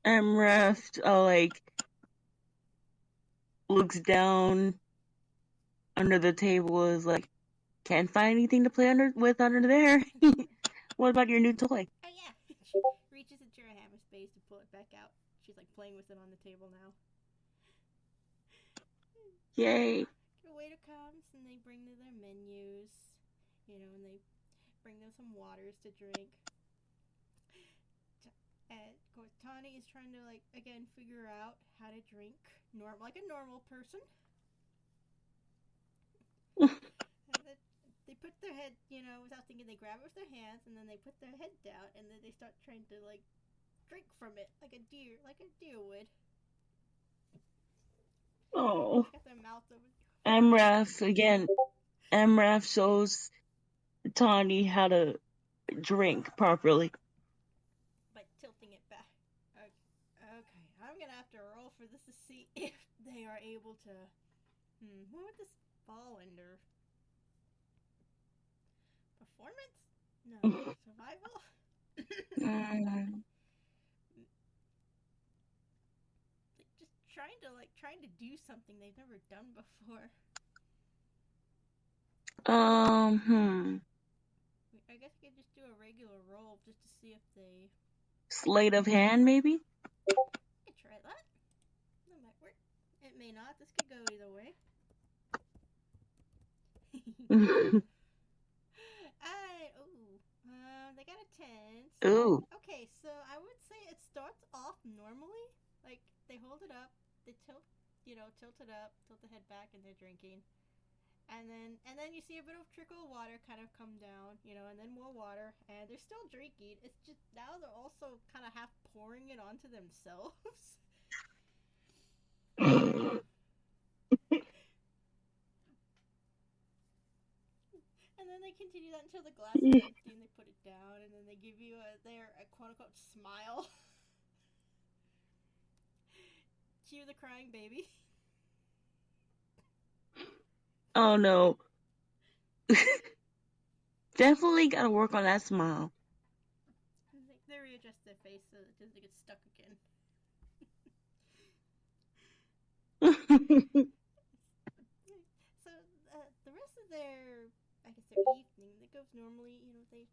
Amaranth, like, looks down under the table, is like, can't find anything to play under there. What about your new toy? Oh yeah, she reaches into her hammer space to pull it back out. She's like playing with it on the table now. Yay! The waiter comes and they bring them their menus, and they bring them some waters to drink. And of course, Tawney is trying to like again figure out how to drink like a normal person. They put their head, without thinking, they grab it with their hands, and then they put their head down, and then they start trying to like drink from it like a deer would. Oh. Got their mouth open. Amaranth shows Tawney how to drink properly. By tilting it back. Okay, I'm gonna have to roll for this to see if they are able to. What would this fall under? Performance? No. Survival? Just trying to do something they've never done before. I guess I could just do a regular roll just to see if they. Sleight of hand, maybe? I could try that. That might work. It may not. This could go either way. They got a 10. So, ooh. Okay, so I would say it starts off normally. Like, they hold it up, they tilt it up, tilt the head back, and they're drinking. And then you see a bit of trickle of water kind of come down, and then more water, and they're still drinking. It's just now they're also kind of half pouring it onto themselves. And then they continue that until the glass is empty, and they put it down, and then they give you their quote-unquote smile. Cue the crying baby. Oh no. Definitely gotta work on that smile. They readjust their face so it doesn't get stuck again. So the rest of their evening, that goes normally. They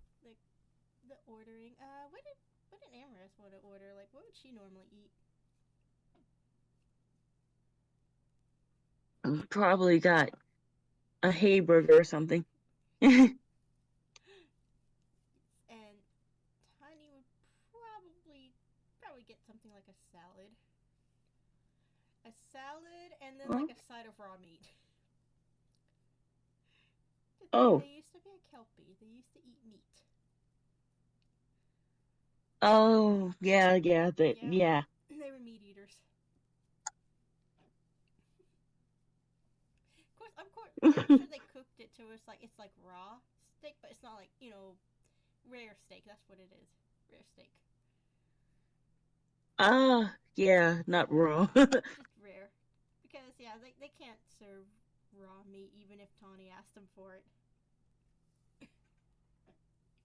the ordering. What did Amaranth want to order? Like, what would she normally eat? Probably got a hay burger or something. And Tawney would probably get something like a salad. And then like a side of raw meat. Oh. They used to be a Kelpie. They used to eat meat. Oh, yeah. They were meat eaters. Of course, I'm sure they cooked it to us like it's like raw steak, but it's not like, rare steak. That's what it is. Rare steak. Yeah, not raw. Just rare. Because, they can't serve raw meat even if Tawney asked them for it.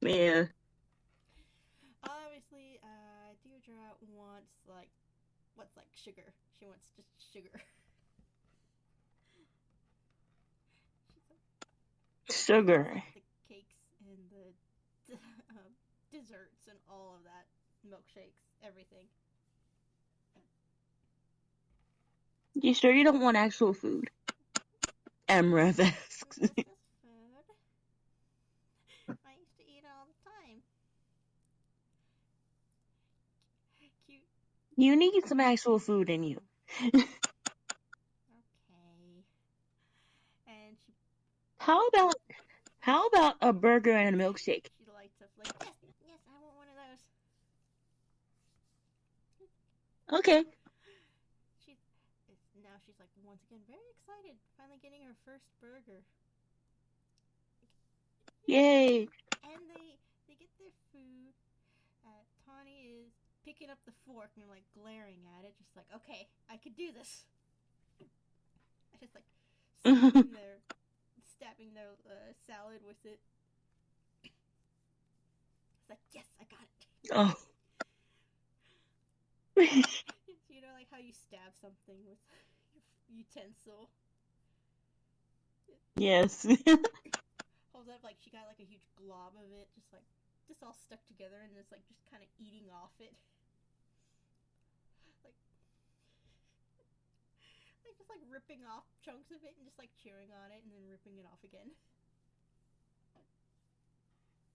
Yeah. Obviously, Deidra wants, sugar. She wants just sugar. Sugar. The cakes and the desserts and all of that. Milkshakes, everything. You sure you don't want actual food? Amaranth asks. This is food. I used to eat all the time. Cute. You need some actual food in you. Okay. And she. How about a burger and a milkshake? She lights up like, yes, I want one of those. Okay. She's like once again very excited, finally getting her first burger. Yay! And they get their food. Tawney is picking up the fork and like glaring at it, just like, okay, I could do this. stabbing their salad with it. It's like, yes, I got it. Oh. You know, like how you stab something with your utensil. Yes. Holds up like she got like a huge glob of it, just all stuck together, and it's like just kind of eating off it. Just like ripping off chunks of it and just like chewing on it and then ripping it off again.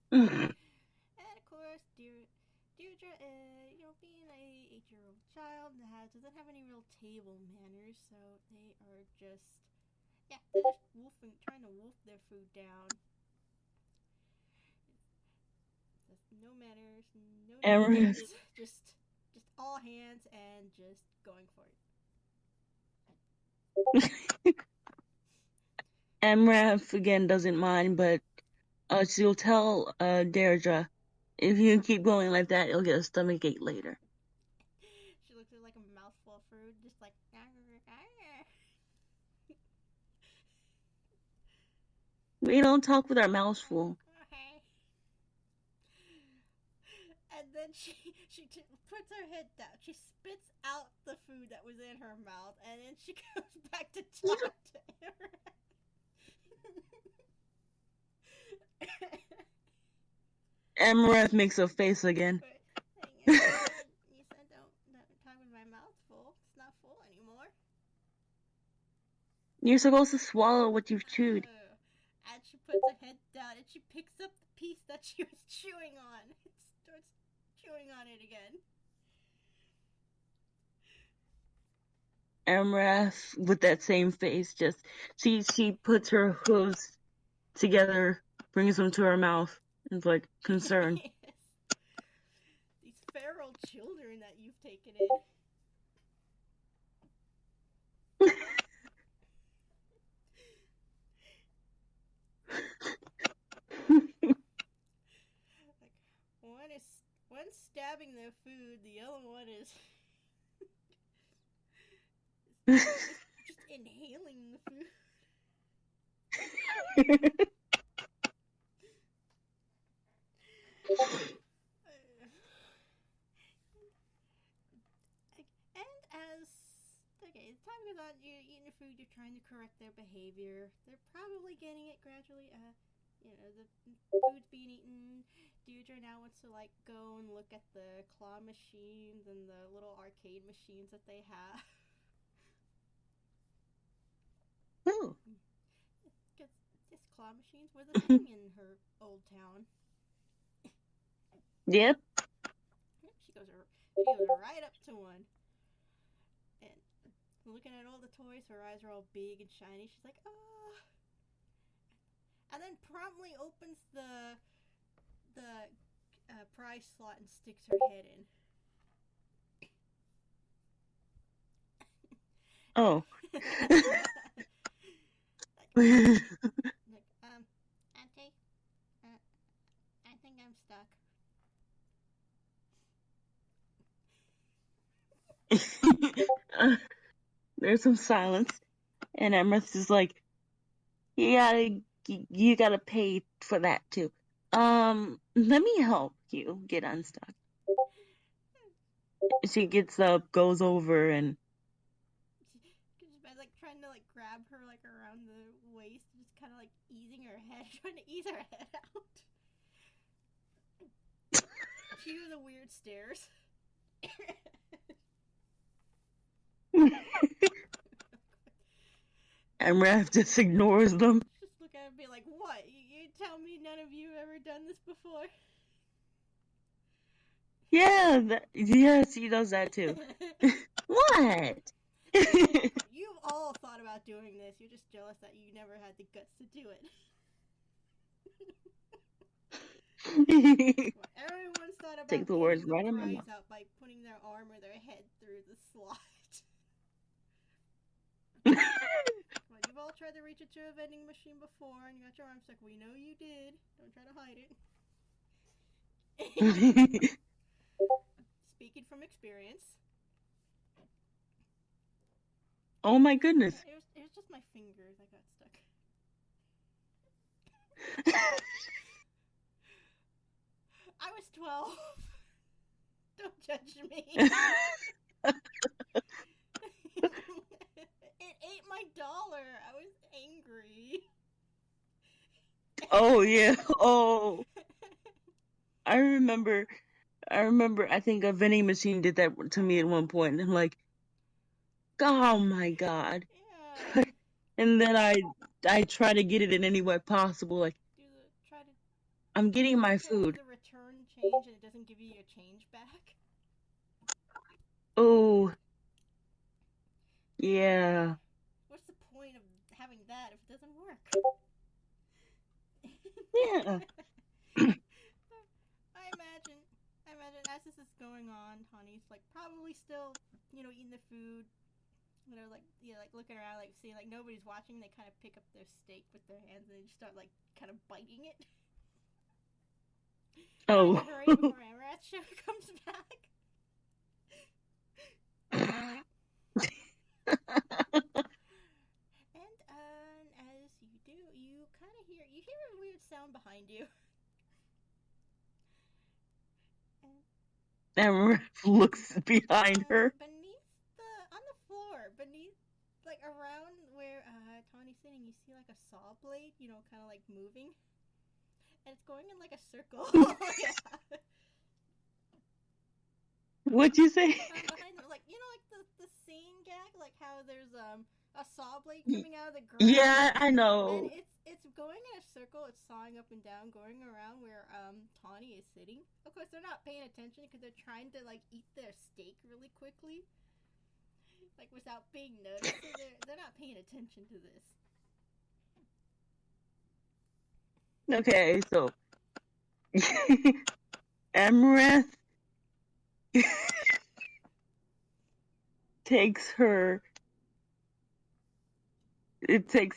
And of course, Deidra, being a 8-year-old child, doesn't have any real table manners, so they're just trying to wolf their food down. No manners, no Amaranth. just all hands and just going for it. Amaranth again doesn't mind, but she'll tell Deidra, if you keep going like that, you'll get a stomachache later. She looks at like a mouthful of food, just like. We don't talk with our mouths full. Okay. And then she puts her head down. She spits out the food that was in her mouth, and then she goes back to talk to Amaranth. Amaranth makes a face again. You said don't talk with my mouth full. It's not full anymore. You're supposed to swallow what you've chewed. And she puts her head down and she picks up the piece that she was chewing on. And starts chewing on it again. Amaranth, with that same face, just she puts her hooves together, brings them to her mouth, and is like concerned. Yes. These feral children that you've taken in. One's stabbing their food, the other one is just inhaling the food. As time goes on, you're eating your food, you're trying to correct their behavior. They're probably getting it gradually. The food's being eaten. Deidra now wants to like go and look at the claw machines and the little arcade machines that they have. Oh. Because these claw machines were the thing in her old town. Yep. She goes right up to one. And looking at all the toys, her eyes are all big and shiny. She's like, oh. And then promptly opens the prize slot and sticks her head in. Oh. Auntie, I think I'm stuck. There's some silence, and Amaranth is like, you gotta pay for that too. Let me help you get unstuck. She gets up, goes over, and like trying to like grab her like around the waist, just kind of like easing her head, trying to ease her head out. She do the weird stares. Amaranth just ignores them. Just look at her and be like, what? You tell me none of you ever done this before? Yeah, yes, he does that too. What? You've all thought about doing this. You're just jealous that you never had the guts to do it. Everyone's thought about Take the words right in my mouth. out by putting their arm or their head through the slot. You've all tried to reach into a vending machine before and you got your arm stuck. We know you did. Don't try to hide it. Speaking from experience. Oh my goodness. It was just my fingers. I got stuck. I was 12. Don't judge me. It ate my dollar. I was angry. Oh yeah. Oh, I remember. I think a vending machine did that to me at one point, and I'm like, oh my god. Yeah. And then I try to get it in any way possible. Like, I'm getting my food. The return change, and it doesn't give you your change back. Oh. Yeah. What's the point of having that if it doesn't work? Yeah. I imagine as this is going on, Tawney's like probably still, eating the food. Like looking around, like seeing like nobody's watching. They kind of pick up their steak with their hands and they just start like kind of biting it. Oh. Hurry before Amaranth comes back. And as you do, you kind of hear a weird sound behind you. Amaranth looks behind her. On the floor, like around where Tawney's sitting, you see like a saw blade, kind of like moving, and it's going in like a circle. Yeah. What'd you say? Behind them, like the scene gag, like how there's a saw blade coming out of the ground. Yeah, I know. And it's going in a circle. It's sawing up and down, going around where Tawney is sitting. Of course, they're not paying attention because they're trying to like eat their steak really quickly, like without being noticed. So they're not paying attention to this. Okay, so Amaranth takes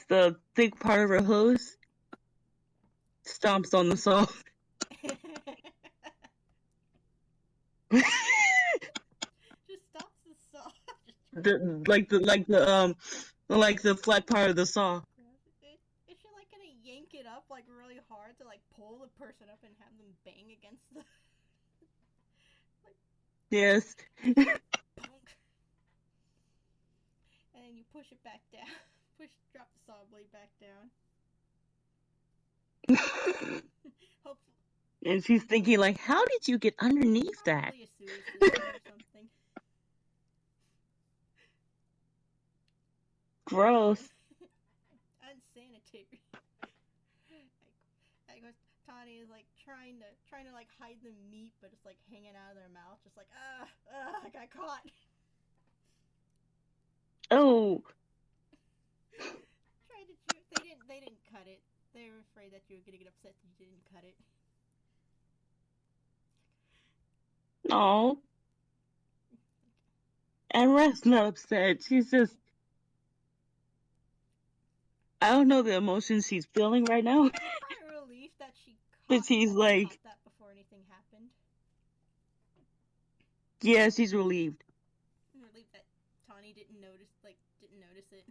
the thick part of her hose, stomps on the saw. Just stops the saw. the flat part of the saw. Is she like gonna yank it up like really hard to like pull the person up and have them bang against the? Yes. Punk. And then you push it back down. Drop the saw blade back down. Hopefully. And she's thinking like, how did you get underneath that? Probably a sewage system or something. Gross. Unsanitary. Tawney is like trying to like hide the meat, but it's like hanging out of their mouth, just like I got caught. Oh. They didn't cut it. They were afraid that you were gonna get upset that you didn't cut it. No. Amaranth's not upset. She's just, I don't know the emotions she's feeling right now. Probably relief that she But she's like, caught that before anything happened. Yeah, she's relieved. Relieved that Tawney didn't notice it.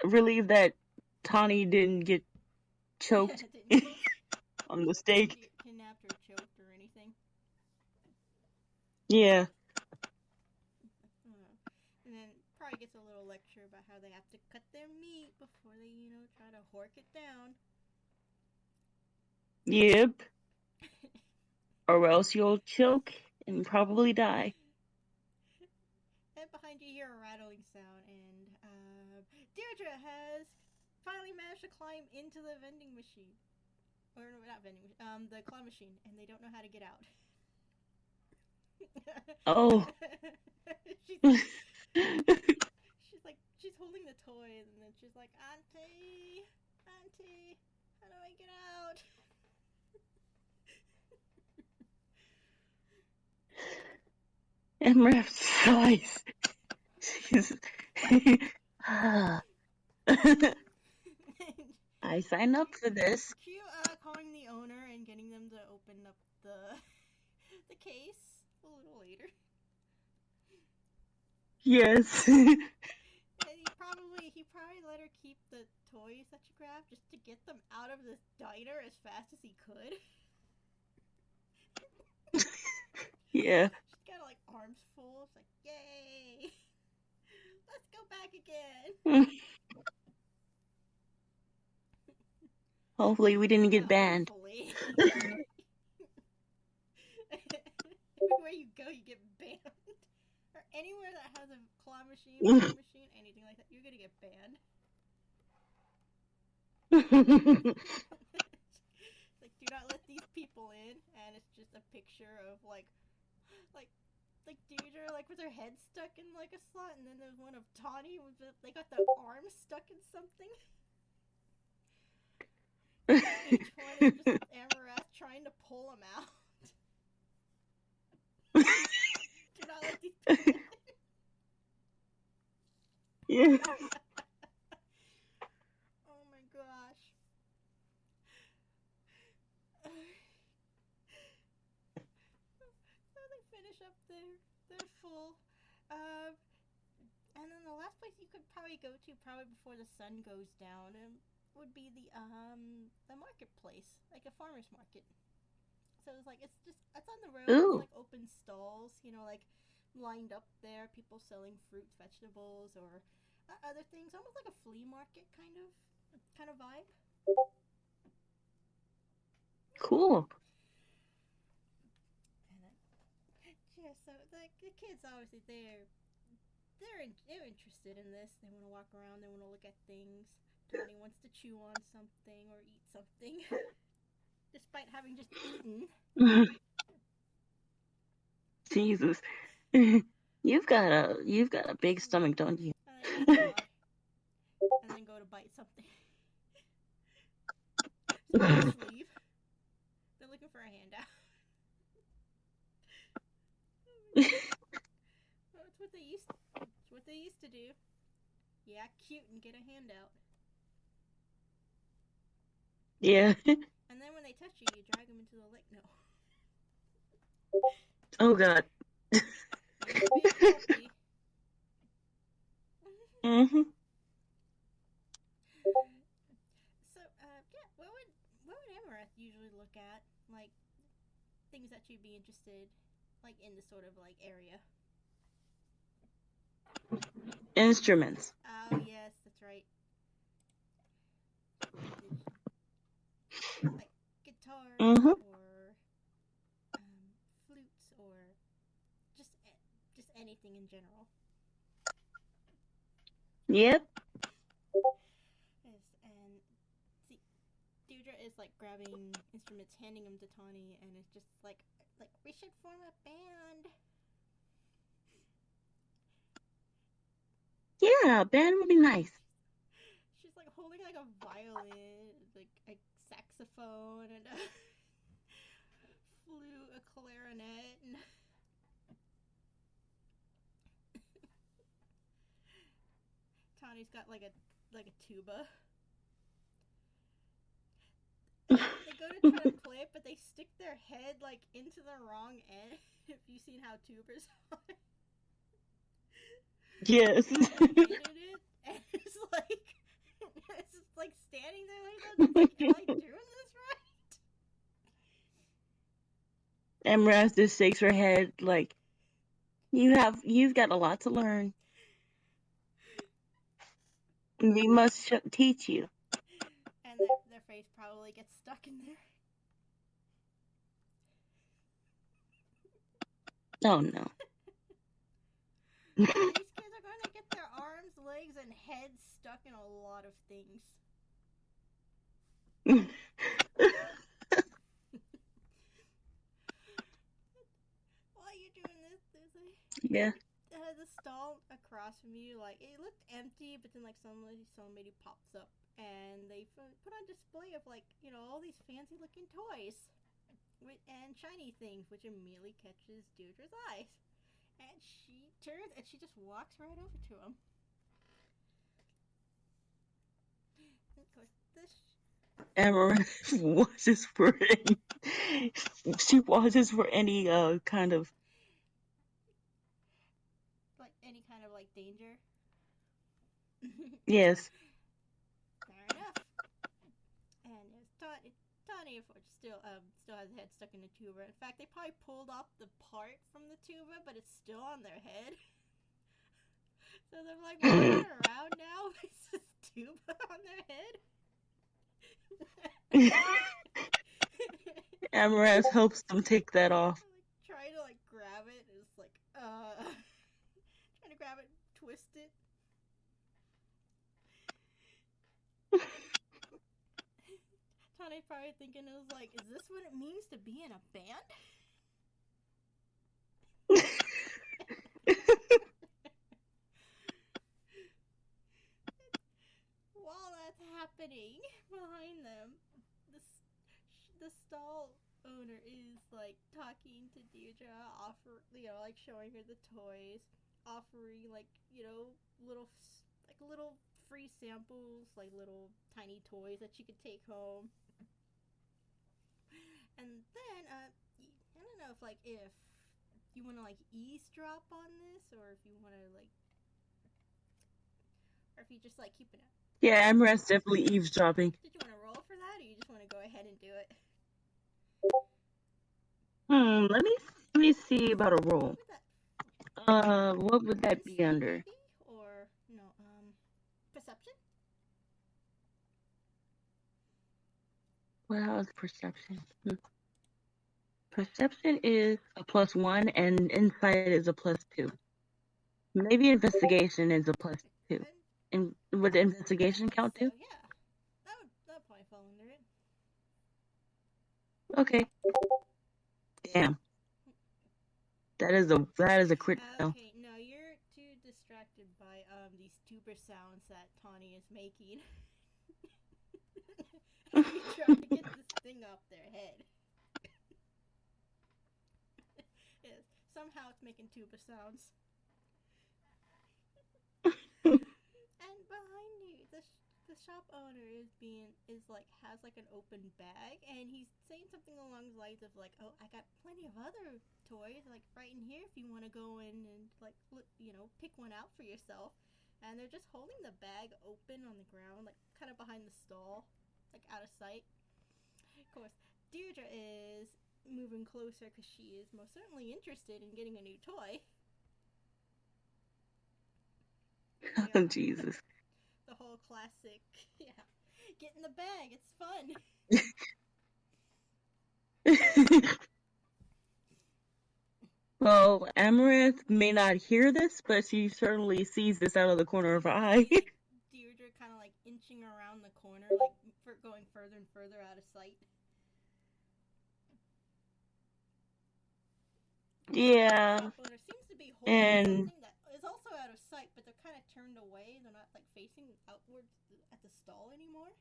Relieved that Tawney didn't get choked on the steak. Kidnapped or choked or anything. Yeah. And then probably gets a little lecture about how they have to cut their meat before they, try to hork it down. Yep. Or else you'll choke and probably die. And behind you hear a rattling sound, and Deidra has finally managed to climb into the vending machine. Or no, not vending machine, the claw machine, and they don't know how to get out. Oh. she's holding the toys, and then she's like, Auntie, how do I get out? Amaranth's size. I signed up for this. Cue calling the owner and getting them to open up the case a little later. Yes. And he probably let her keep the toys that she grabbed just to get them out of this diner as fast as he could. Yeah. She's got like arms full. It's like, yay! Let's go back again. Hopefully we didn't get banned. Hopefully. Everywhere you go, you get banned. Or anywhere that has a claw machine, anything like that, you're gonna get banned. Like, do not let these people in, and it's just a picture of like Deidra, like with her head stuck in like a slot, and then there's one of Tawney with they got the arm stuck in something. Each one is just Amaranth trying to pull them out. Do not let these people in. Yeah. Oh my gosh. So they finish up their full. And then the last place you could probably go to, probably before the sun goes down, would be the marketplace, like a farmer's market. So it's like it's on the road. Ooh. It's like open stalls, like lined up there, people selling fruits, vegetables, or other things, almost like a flea market kind of vibe. Cool. And then, yeah, so the kids obviously they're interested in this. They want to walk around. They want to look at things. Tawney wants to chew on something or eat something, despite having just eaten. Jesus. You've got a big stomach, don't you? And then go to bite something. So they leave. They're looking for a handout. Well, it's what they used to do. You act cute and get a handout. Yeah. And then when they touch you, you drag them into the lake. No. Oh God. Mhm. So, yeah, what would Amaranth usually look at? Like, things that you'd be interested, like, in this sort of, like, area? Instruments. Oh, yes, that's right. Like, guitars, Mhm. or, flutes, or just anything in general. Yep. Yes, and see, Deidra is like grabbing instruments, handing them to Tawney, and it's just like we should form a band. Yeah, a band would be nice. She's like holding like a violin, like a saxophone, and a flute, a clarinet, and Tawney's got like a tuba. They go to try to play it, but they stick their head like into the wrong end. If you've seen how tubers are. Yes. And it's like standing there like that. It's like, am I doing this right? Amaranth just shakes her head like, you've got a lot to learn. We must teach you. And their face probably gets stuck in there. Oh no. These kids are going to get their arms, legs, and heads stuck in a lot of things. While you're doing this, there's the stall across from you. Like, it looked empty, but then like somebody pops up and they put on display of like all these fancy looking toys and shiny things, which immediately catches Deirdre's eyes. And she turns and she just walks right over to him. And of course, Amaranth watches for any kind of like any kind of like danger? Yes. Fair enough. And Tawney still has the head stuck in the tuba. In fact, they probably pulled off the part from the tuba, but it's still on their head. So they're like walking around now with this tuba on their head. Amaranth helps them take that off. Like, trying to like grab it. It's like trying to grab it, twist it. Tawney's probably thinking it was like, is this what it means to be in a band? While that's happening behind them, the stall owner is like talking to Deidra, like showing her the toys, offering like little free samples, like little tiny toys that she could take home. And then I don't know if you want to like eavesdrop on this, or if you want to like, or if you just like keep it up. Yeah, Amaranth's definitely eavesdropping. Did you want to roll for that, or you just want to go ahead and do it? Let me see about a roll. What would that be under? Maybe? Or no, perception? Well, how's perception? Perception is a +1 and insight is a +2. Maybe investigation is a +2. And would the investigation count too? So, yeah. That would probably fall under it. Okay. Damn. That is a crit fail. Okay, no, you're too distracted by these tuber sounds that Tawney is making. You try to get this thing off their head. Yes, somehow it's making tuba sounds. And behind you, the shop owner has like an open bag, and he's saying something along the lines of like, "Oh, I got plenty of other toys like right in here if you want to go in and like pick one out for yourself." And they're just holding the bag open on the ground, like kind of behind the stall, like out of sight. Of course, Deidra is moving closer because she is most certainly interested in getting a new toy. Oh, Jesus. The whole classic, yeah. Get in the bag, it's fun. Well, Amaranth may not hear this, but she certainly sees this out of the corner of her eye. Deidra kind of like inching around the corner, like going further and further out of sight. Yeah. There seems to be holding something that is also out of sight, but they're kind of turned away. They're not like facing outwards at the stall anymore.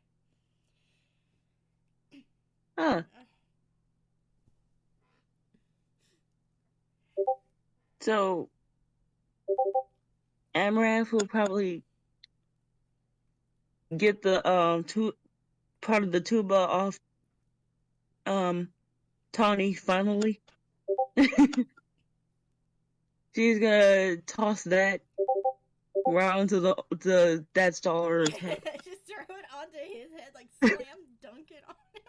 Huh. So, Amaranth will probably get the part of the tuba off Tawney finally. She's gonna toss that round to that staller's head. Just throw it onto his head, like slam dunk it on him.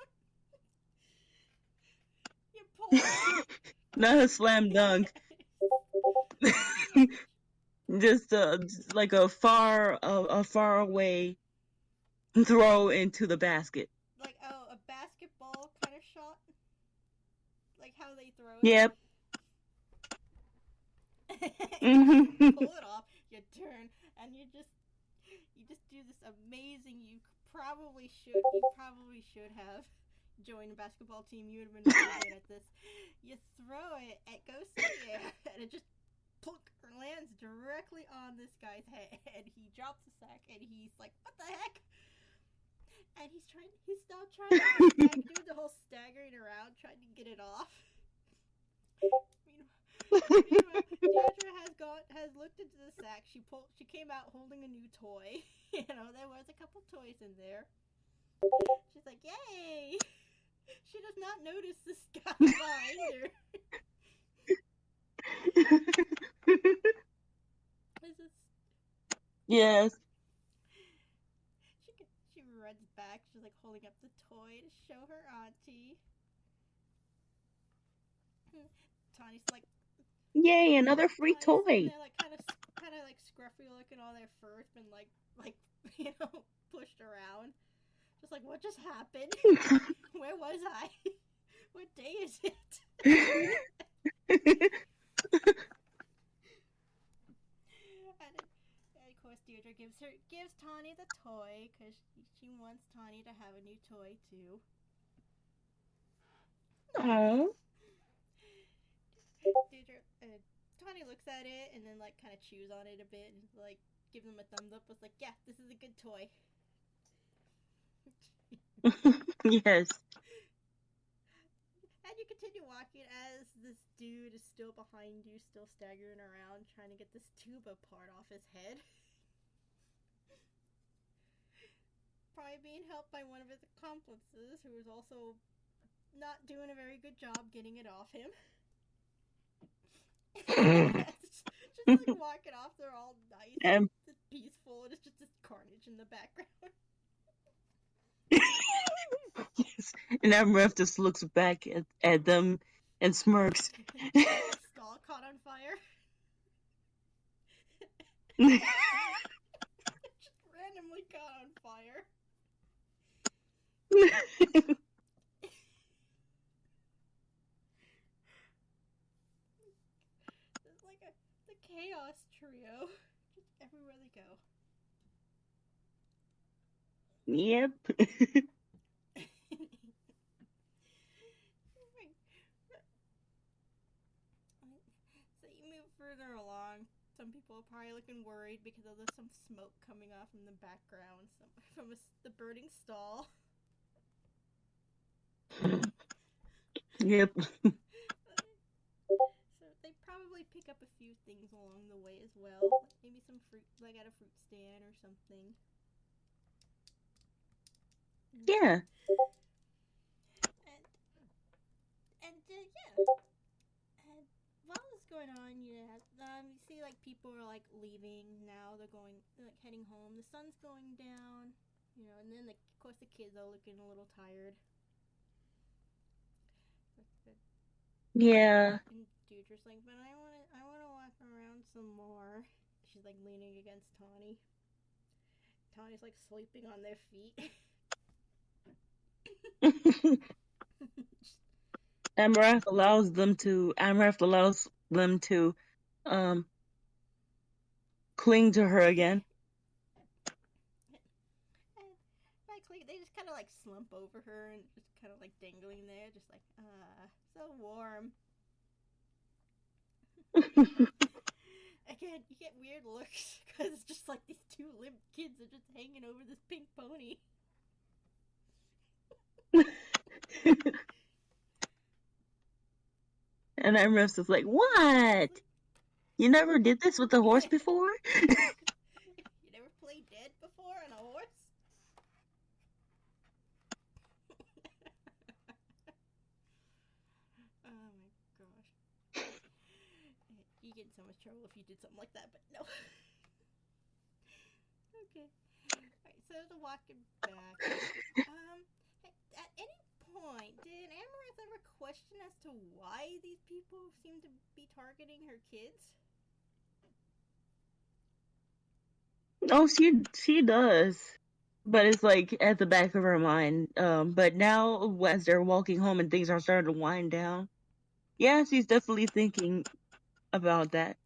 You pull it. Not a slam dunk. Just like a far away throw into the basket. Like a basketball kind of shot. Like how they throw it. Yep. You pull it off, you turn, and you just do this amazing. You probably should have joined a basketball team. You would have been really good at this. You throw it, it goes to the air, and it just lands directly on this guy's head. He drops the sack, and he's like, "What the heck?" And he's still trying to do the whole staggering around, trying to get it off. Meanwhile, Deidra has looked into the sack. She came out holding a new toy. There was a couple toys in there. She's like, "Yay!" She does not notice this guy behind her. Yes. She runs back. She's like holding up the toy to show her auntie. Tawny's like Yay, another free Tawny's sitting toy. there like kind of like scruffy looking. All their fur's been like pushed around. Just like, what just happened? Where was I? What day is it? And of course, Deidra gives Tawney the toy because she wants Tawney to have a new toy too. Oh. Deidra, Tawney looks at it and then like kind of chews on it a bit and like gives them a thumbs up. Was like, yeah, this is a good toy. Yes. And you continue walking as this dude is still behind you, still staggering around, trying to get this tuba part off his head. Probably being helped by one of his accomplices, who is also not doing a very good job getting it off him. just like walking off, they're all nice, Um, and peaceful, and it's just this carnage in the background. yes. And Amaranth just looks back at them and smirks. The stall caught on fire. Just randomly caught on fire. It's like the chaos trio. Just everywhere they go. Yep. So you move further along. Some people are probably looking worried because there's some smoke coming off in the background from the burning stall. Yep. So they probably pick up a few things along the way as well. Like maybe some fruit, like at a fruit stand or something. Yeah. And yeah. And while this is going on, you see like people are like leaving now. They're like heading home. The sun's going down, and then of course the kids are looking a little tired. Yeah. And Deidra's like, but I want to walk around some more. She's like leaning against Tawney. Tawny's like sleeping on their feet. Amaranth allows them to um cling to her again. And actually, they just kind of like slump over her and just kind of like dangling there, just like, so warm. Again, you get weird looks because it's just like these two limp kids are just hanging over this pink pony. And Amaranth is like, "What? You never did this with a horse before?" You never played dead before on a horse? Oh my gosh. You get in so much trouble if you did something like that, but no. Okay. Alright, so the walking back. At any point, did Amaranth ever question as to why these people seem to be targeting her kids? Oh, she does. But it's like at the back of her mind. But now as they're walking home and things are starting to wind down, yeah, she's definitely thinking about that.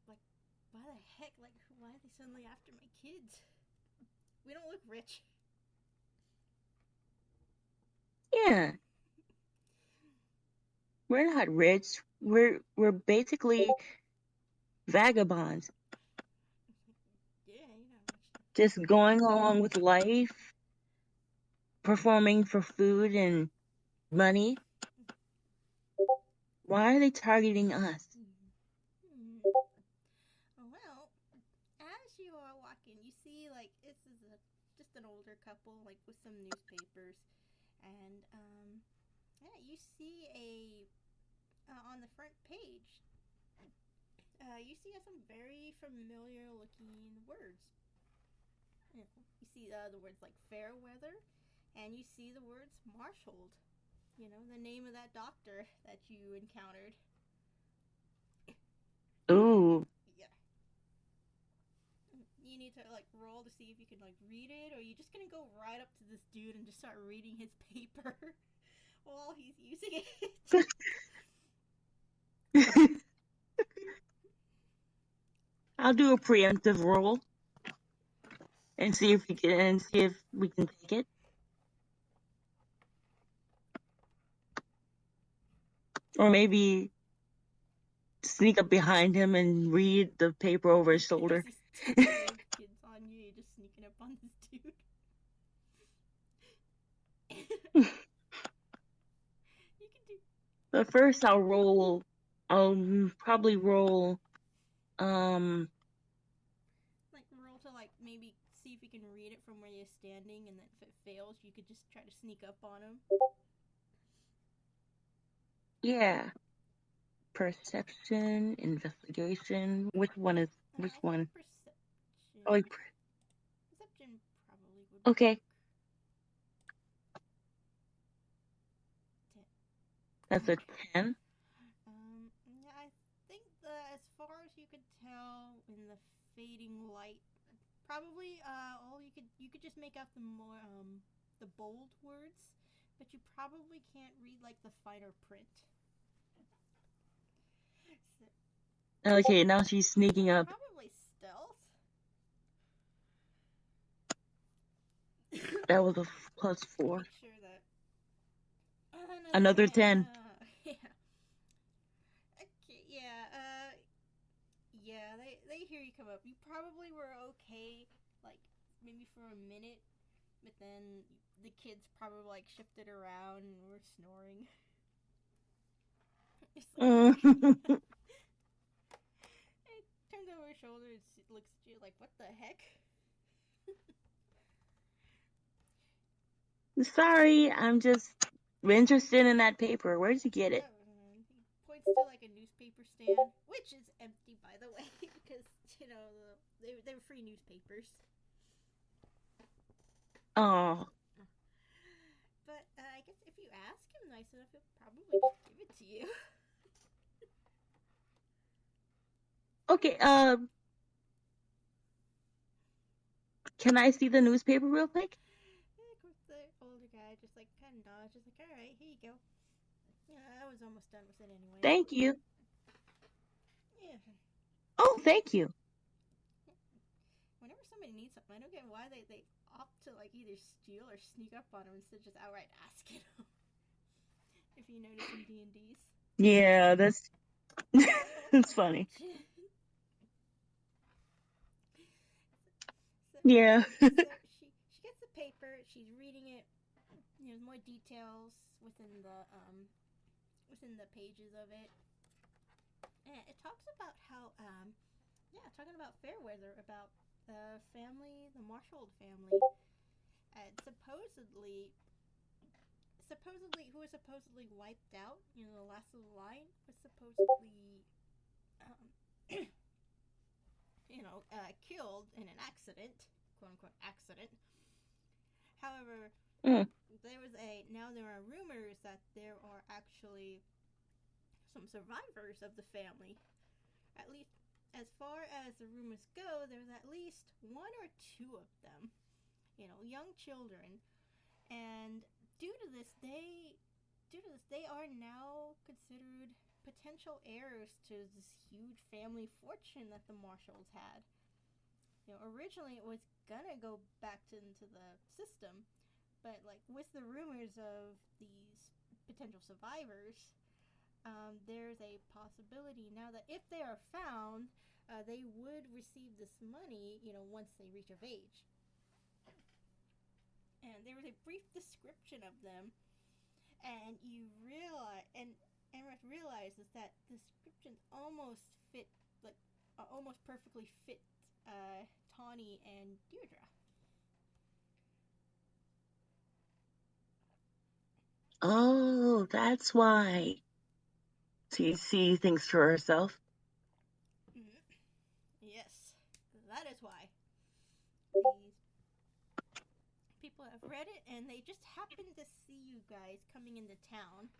Like, why the heck? Like, why are they suddenly after my kids? We don't look rich. Yeah. We're not rich. We're basically vagabonds. Yeah, Just going along with life, performing for food and money. Why are they targeting us? Well, as you are walking, you see like this is just an older couple, like with some newspapers, and yeah, you see on the front page, you see some very familiar looking words. You see the words like fair weather, and you see the words marshaled. The name of that doctor that you encountered. Ooh. Yeah. You need to roll to see if you can read it, or are you just gonna go right up to this dude and just start reading his paper while he's using it? I'll do a preemptive roll and see if we can take it. Or maybe sneak up behind him and read the paper over his shoulder. Kids on you, just sneaking up on this dude. You can do. But first, I'll probably roll. Roll to maybe see if you can read it from where you're standing, and then if it fails, you could just try to sneak up on him. Yeah. Perception, investigation. Which one? Perception. Perception probably would. Okay. That's a 10. I think as far as you could tell in the fading light, probably you could just make out the more the bold words, but you probably can't read the finer print. Okay, now she's sneaking up. Probably stealth. That was a +4. Make sure that another 10. Yeah. Okay. Yeah. Yeah. They hear you come up. You probably were okay, maybe for a minute, but then the kids probably shifted around and were snoring. It turns over his shoulder and looks at you what the heck? Sorry, I'm just interested in that paper. Where'd you get it? He points to a newspaper stand, which is empty, by the way, because they were free newspapers. Oh. But I guess if you ask him nice enough, he'll probably just give it to you. Okay, can I see the newspaper real quick? Yeah, of course, the older guy just kind of nods, just all right, here you go. Yeah, I was almost done with it anyway. Thank you. Yeah. Oh, thank you. Whenever somebody needs something, I don't get why they opt to either steal or sneak up on them instead of just outright asking them. If you notice in D&Ds. Yeah, that's that's funny. Yeah. So she gets the paper. She's reading it. There's more details within the pages of it. And it talks about how talking about Fairweather, about the family, the Marshall family, and supposedly who was supposedly wiped out. The last of the line was supposedly killed in an accident, quote unquote accident. However, there are rumors that there are actually some survivors of the family. At least, as far as the rumors go, there's at least one or two of them. Young children, and due to this, they are now considered potential heirs to this huge family fortune that the Marshalls had. Originally it was gonna go back into the system, but with the rumors of these potential survivors, there's a possibility now that if they are found, they would receive this money, once they reach of age. And there was a brief description of them, and you realize, and Amaranth realizes that the description almost perfectly fit Tawney and Deidra. Oh, that's why. She thinks to herself. Mm-hmm. Yes, that is why. These people have read it and they just happen to see you guys coming into town.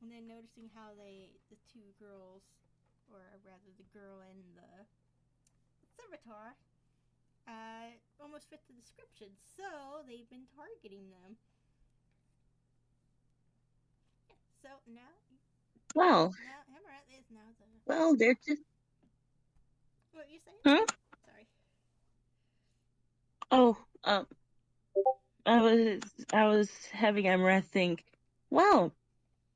And then noticing how the two girls, or rather the girl and the servitor, almost fit the description. So they've been targeting them. Yeah, so Well, Amaranth is now the. well, they're just. What were you saying? Huh? Sorry. Oh, I was having Amaranth think, well,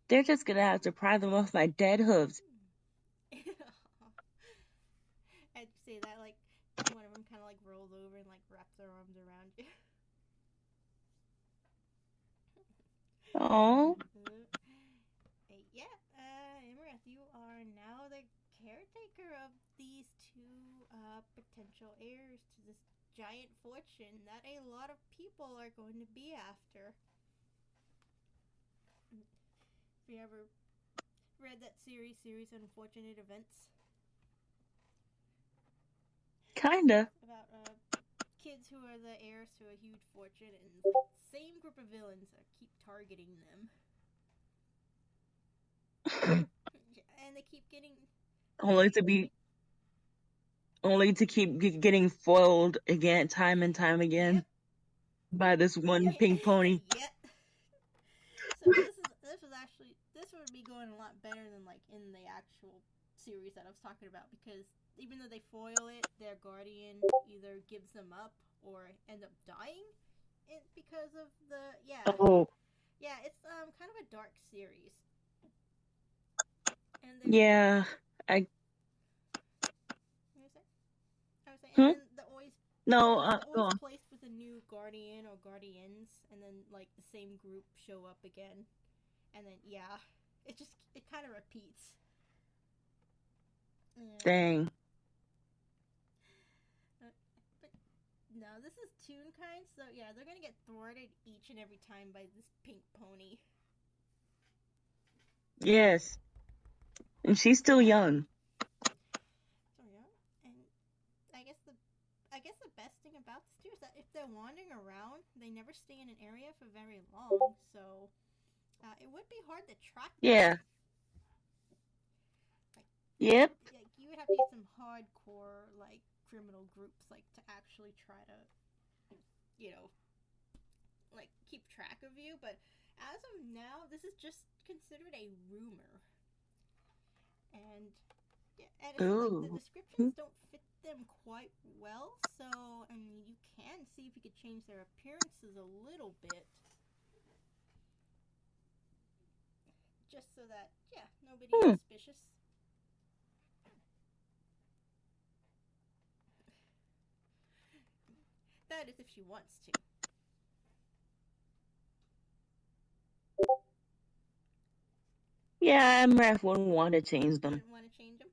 they're just gonna have to pry them off my dead hooves. I'd say that like one of them kind of like rolls over and like wraps their arms around you. Oh. Yeah, Amaranth, you are now the caretaker of these two potential heirs to this giant fortune that a lot of people are going to be after. If you ever read that series Unfortunate Events? Kinda. About kids who are the heirs to a huge fortune and like same group of villains that keep targeting them. And they keep getting only to keep getting foiled again, time and time again, yep. by this one pink pony. Yep. So this would be going a lot better than like in the actual series that I was talking about, because even though they foil it, their guardian either gives them up or end up dying. Because of the Oh. Yeah, it's kind of a dark series. And yeah, I was saying, and then always placed with a new guardian or guardians, and then like the same group show up again, and then it kind of repeats. Dang. But no, this is Toonkind, so yeah, they're gonna get thwarted each and every time by this pink pony. Yes. And she's still young. So young, and I guess the best thing about this too is that if they're wandering around, they never stay in an area for very long, so it would be hard to track them. Yeah. Yep. Like you would have to get some hardcore like criminal groups like to actually try to, like keep track of you. But as of now, this is just considered a rumor. And it's like the descriptions don't fit them quite well. So I mean, you can see if you could change their appearances a little bit, just so that nobody's suspicious. That is if she wants to. Yeah, Amaranth wouldn't want to change them. Wouldn't want to change them?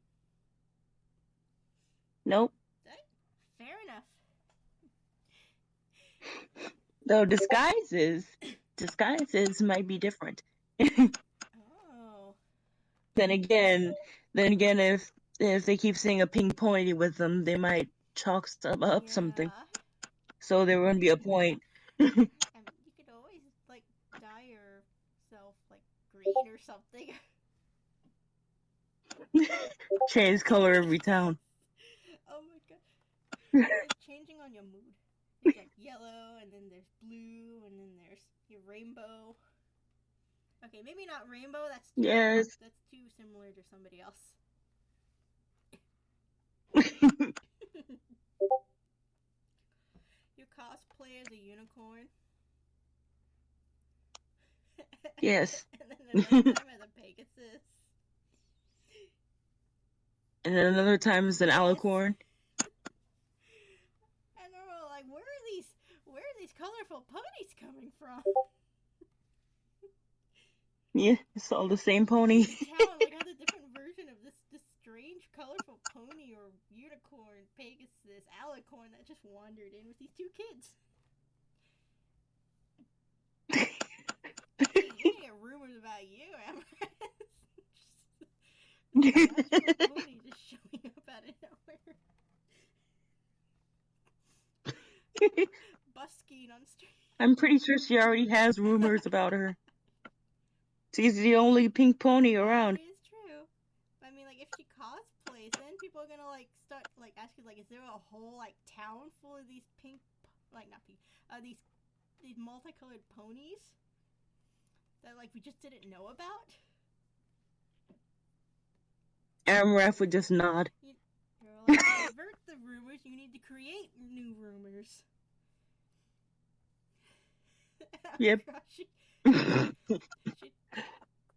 Nope. Fair enough. Though disguises might be different. Oh. Then again, if they keep seeing a pink pony with them, they might chalk up something. So there wouldn't be a point. I mean, you could always like dye yourself like green or something. Change color every town. Oh my god. It's changing on your mood. It's like yellow, and then there's blue, and then there's your rainbow. Okay, maybe not rainbow. That's too similar to somebody else. Your cosplay as a unicorn. Yes. And then another time as a Pegasus. And then another time as an alicorn. And they're all like, where are these colorful ponies coming from? Yeah, it's all the same pony. Town like has a different version of this strange colorful pony or unicorn, Pegasus, alicorn that just wandered in with these two kids. Hey, you can get rumors about you, Amaranth. Magical pony just showing up out of nowhere. busking on street. I'm pretty sure she already has rumors about her. She's the only pink pony around. That is true. I mean, like, if she cosplays, then people are gonna, like, start, like, asking, like, is there a whole, like, town full of these pink, like, not pink, these multicolored ponies that, like, we just didn't know about? Amaranth would just nod. You're like, to avert the rumors, you need to create new rumors. Yep. She,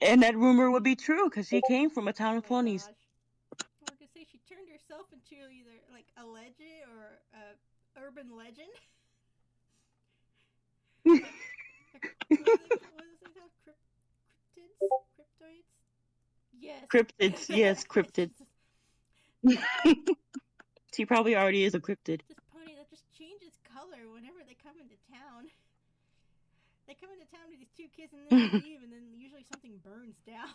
and that rumor would be true because she came from a town of ponies. Gosh. I was gonna say she turned herself into either like a legend or a urban legend. What is it called? Cryptoids? Yes. Cryptids, yes, cryptids. She probably already is a cryptid. This pony that just changes color whenever they come into town. They come into town with these two kids and then they leave, and then usually something burns down.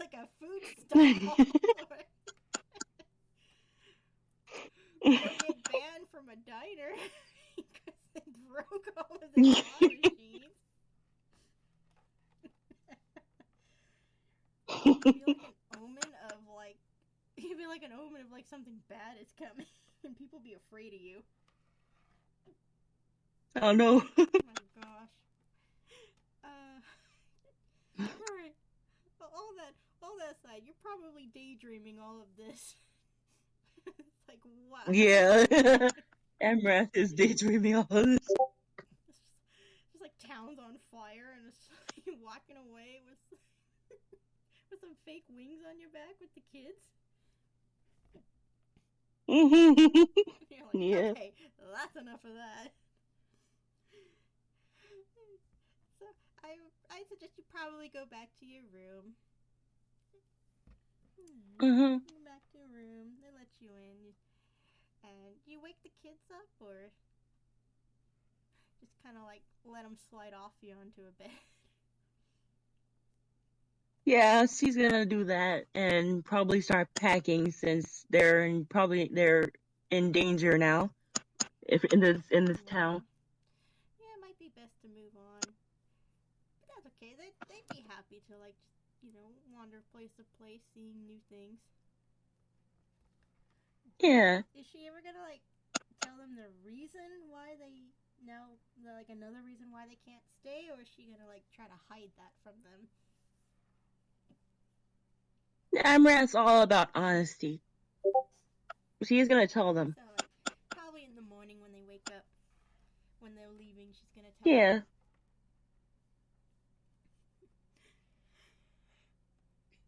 Like a food stall. Or get banned from a diner because they broke all of their water machines. You'd be like an omen of like something bad is coming, and people be afraid of you. Oh no. Oh my gosh. Alright. All that aside, you're probably daydreaming all of this. It's like, wow. Yeah. Amaranth is daydreaming all of this. Just like towns on fire and it's like walking away with with some fake wings on your back with the kids. You're like, Yeah. okay, that's enough of that. So I suggest you probably go back to your room. Go back to your room. They let you in, and you wake the kids up, or just kind of like let them slide off you onto a bed. Yeah, she's gonna do that and probably start packing since they're in danger now. If in this town. Yeah, it might be best to move on. But that's okay. They'd be happy to like wander place to place, seeing new things. Yeah. Is she ever gonna like tell them the reason why they like another reason why they can't stay, or is she gonna like try to hide that from them? Amaranth's all about honesty. She is gonna tell them. So like probably in the morning when they wake up, when they're leaving, she's gonna tell them. Yeah.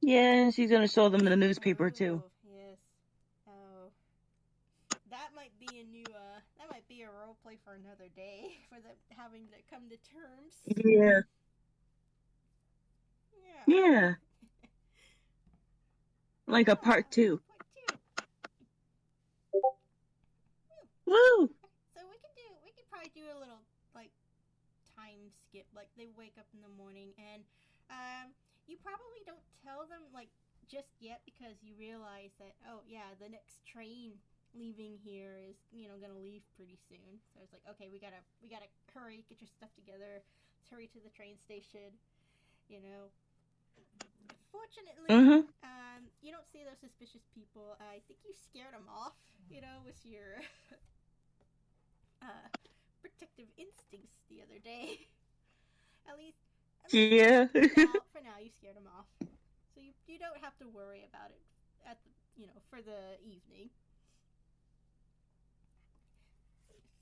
Yeah, and she's gonna show them in the newspaper too. Yes. Oh. That might be a role play for another day for them having to come to terms. Yeah. Yeah. Like a part 2. Woo! So we could probably do a little like time skip. Like they wake up in the morning and you probably don't tell them like just yet because you realize that the next train leaving here is gonna leave pretty soon. So it's like, okay, we gotta hurry, get your stuff together, let's hurry to the train station. Fortunately, you don't see those suspicious people. I think you scared them off, with your protective instincts the other day. At least yeah. for now, you scared them off, so you don't have to worry about it for the evening.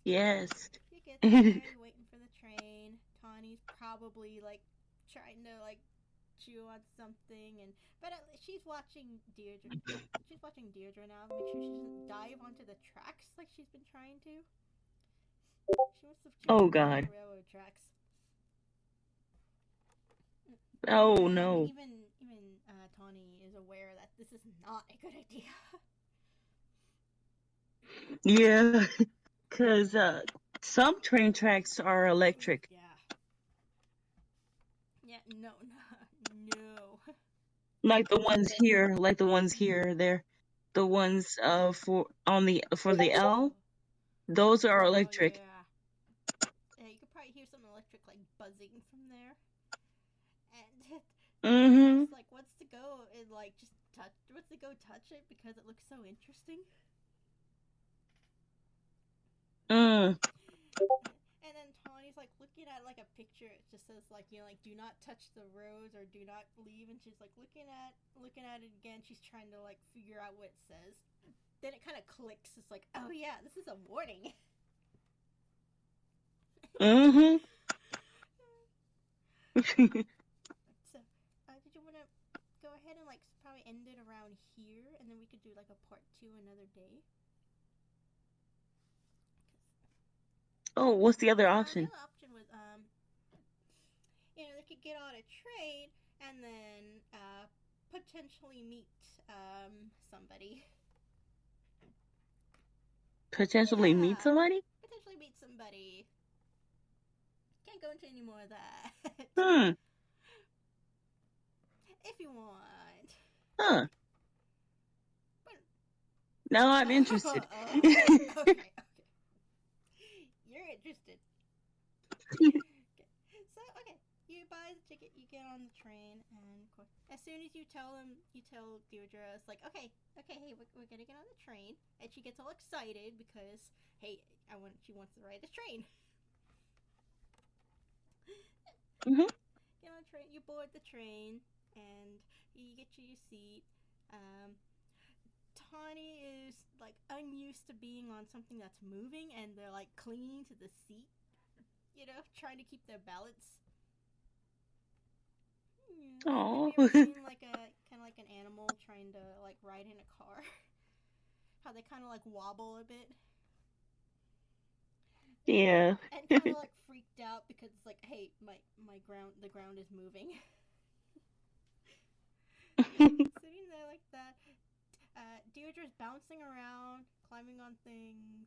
Yes. You get there, you're waiting for the train. Tawney's probably like trying to like chew on something, but she's watching Deidra. She's watching Deidra now to make sure she doesn't dive onto the tracks like she's been trying to. She must have Oh God. Railroad tracks. Oh no. Even Tawney is aware that this is not a good idea. Yeah, because some train tracks are electric. Yeah. No. Like the ones here, they're the ones for the L. Those are electric. Yeah. Yeah, you could probably hear some electric like buzzing from there. And Mm-hmm. just like wants to go and like just touch it because it looks so interesting. Mm. And then Tawny's like looking at like a picture. It just says like like do not touch the rose or do not leave. And she's like looking at it again. She's trying to like figure out what it says. Then it kind of clicks. It's like, oh yeah, this is a warning. Mm-hmm. So, did you want to go ahead and like probably end it around here, and then we could do like a part 2 another day? Oh, what's the other The option? other option was they could get on a train and then potentially meet somebody. Potentially meet somebody? Potentially meet somebody. Can't go into any more of that. If you want. Huh. But... Now I'm interested. Okay. You're interested. So, okay. You buy the ticket, you get on the train, and of course, as soon as you tell Deidra, it's like, okay, hey, we're gonna get on the train, and she gets all excited because, hey, she wants to ride the train. Mm-hmm. Get on the train, you board the train, and you get to your seat. Tawney is like unused to being on something that's moving, and they're like clinging to the seat, trying to keep their balance. Oh. Have you ever seen like a kind of like an animal trying to like ride in a car? How they kind of like wobble a bit. Yeah. And kind of like freaked out because it's like, hey, the ground is moving. Sitting there like that. Deirdre's bouncing around, climbing on things,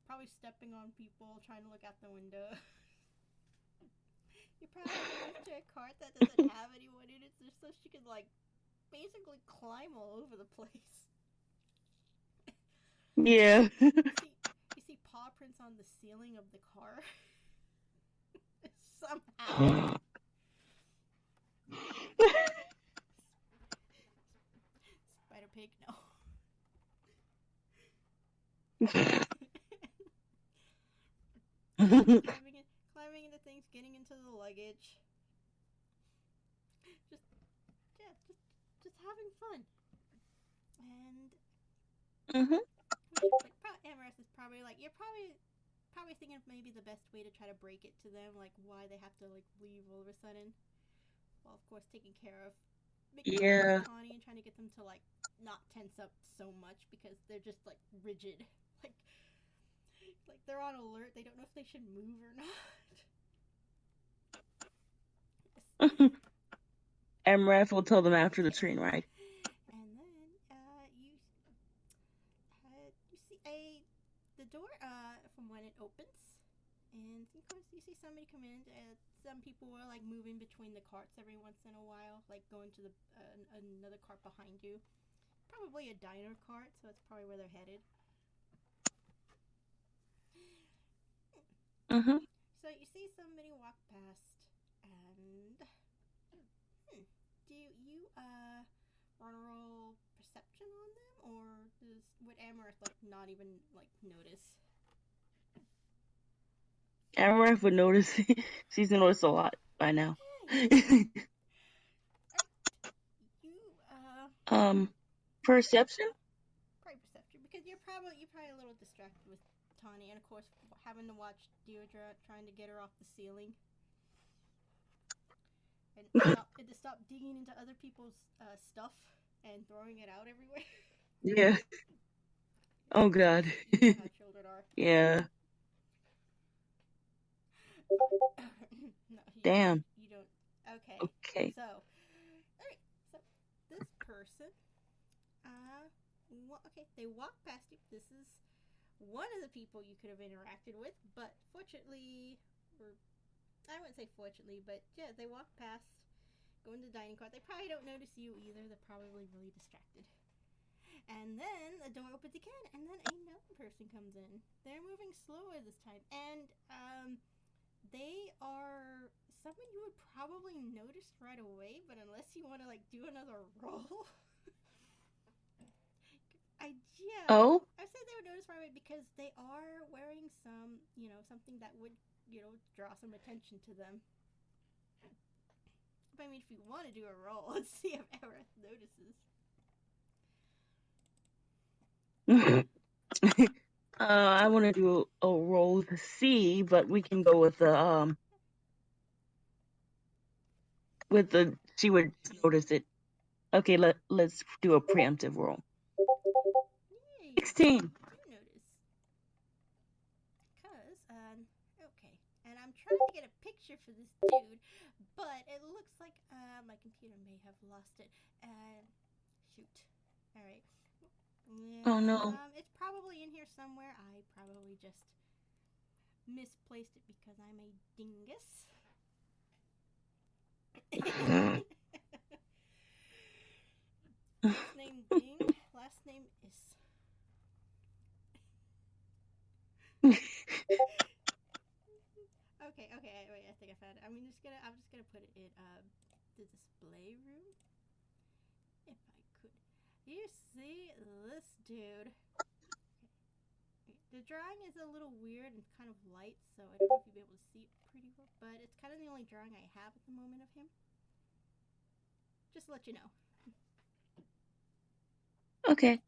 probably stepping on people, trying to look out the window. You probably have to a cart that doesn't have anyone in it, so she can like basically climb all over the place. Yeah. You see paw prints on the ceiling of the car. Somehow. Spider pig, no. climbing into things, getting into the luggage. Just having fun. And Amaranth is probably like, you're probably thinking of maybe the best way to try to break it to them, like why they have to like leave all of a sudden. Well, of course, taking care of Tawney and trying to get them to like not tense up so much because they're just like rigid, like they're on alert. They don't know if they should move or not. Amaranth will tell them after the train ride. And then you see the door from when it opens, and of course you see somebody come in. Some people are like moving between the carts every once in a while, like going to the another cart behind you. Probably a diner cart, so that's probably where they're headed. So you see somebody walk past, and do you want to roll perception on them, or would Amaranth like not even like notice? Amaranth would notice. She's noticed a lot by now. Perception? Probably perception, because you're probably a little distracted with Tawney, and of course having to watch Deidra trying to get her off the ceiling. And to stop digging into other people's stuff and throwing it out everywhere. Yeah. Oh God. You know how children are. Yeah. No, damn. You don't. Okay. Okay. So, alright. So, this person, okay, they walk past you. This is one of the people you could have interacted with, but fortunately, or I wouldn't say fortunately, but yeah, they walk past, go into the dining car. They probably don't notice you either. They're probably really distracted. And then a door opens again, and then another person comes in. They're moving slower this time, and they are someone you would probably notice right away, but unless you want to like do another roll, Oh, I said they would notice right away because they are wearing some, something that would, draw some attention to them. But I mean, if you want to do a roll, let's see if Amaranth notices. I want to do a roll to see, but we can go with the she would notice it. Okay, let's do a preemptive roll. Yay! 16. You do notice. Because, okay. And I'm trying to get a picture for this dude, but it looks like, my computer may have lost it. Shoot. Alright. Yeah, Oh no. it's probably in here somewhere. I probably just misplaced it because I'm a dingus. First name Ding, last name Is. Okay, wait, I think I found it. I'm just gonna put it in the display room. If I could. You see this dude? The drawing is a little weird and kind of light, so I don't know if you'll be able to see it pretty well, but it's kind of the only drawing I have at the moment of him. Just to let you know. Okay.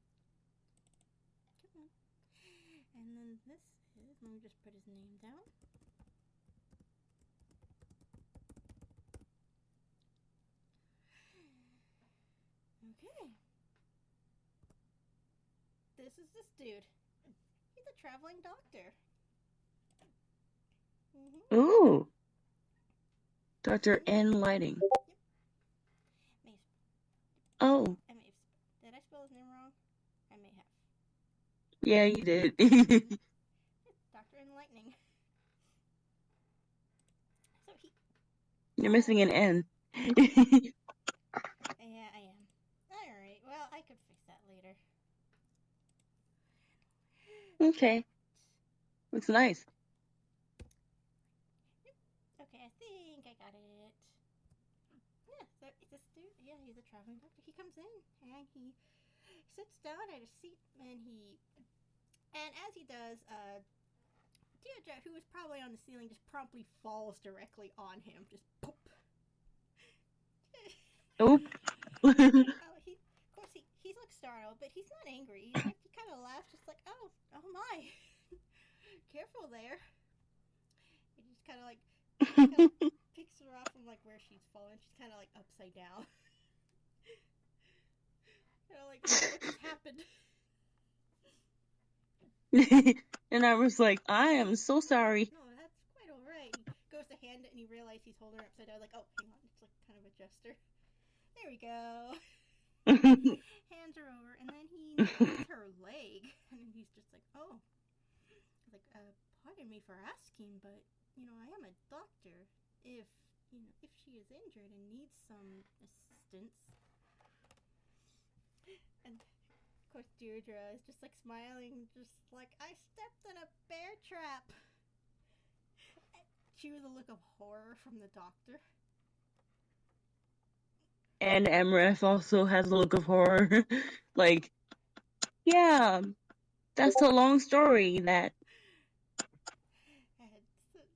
And then this is, let me just put his name down. Okay. This is this dude. He's a traveling doctor. Mm-hmm. Ooh. Dr. N. Lighting. Yep. Oh. Did I spell his name wrong? I may have. Yeah, you did. Dr. Enlightening. So You're missing an N. Yeah, I am. Alright, well, I could fix that later. Okay. Looks nice. Okay, I think I got it. Yeah, so this dude, he's a traveling doctor. He comes in and he sits down at a seat and as he does, Deidra, who is probably on the ceiling, just promptly falls directly on him. Just poop. Oh. Of course, he looks startled, but he's not angry. He kind of laughs, just like, oh my, careful there. He just kind of like picks her off from like where she's fallen. She's kind of like upside down. Like, what just happened? And I was like, I am so sorry. No, that's quite alright. He goes to hand it and he realizes he's holding her upside down. Like, oh, hang on, it's like kind of a gesture. There we go. Hands her over, and then he notices her leg, and then he's just like, oh. Like, pardon me for asking, but, I am a doctor. If she is injured and needs some assistance. And, of course, Deidra is just, like, smiling, just like, I stepped in a bear trap. She was a look of horror from the doctor. And Amaranth also has a look of horror. Like, yeah, that's a long story that. And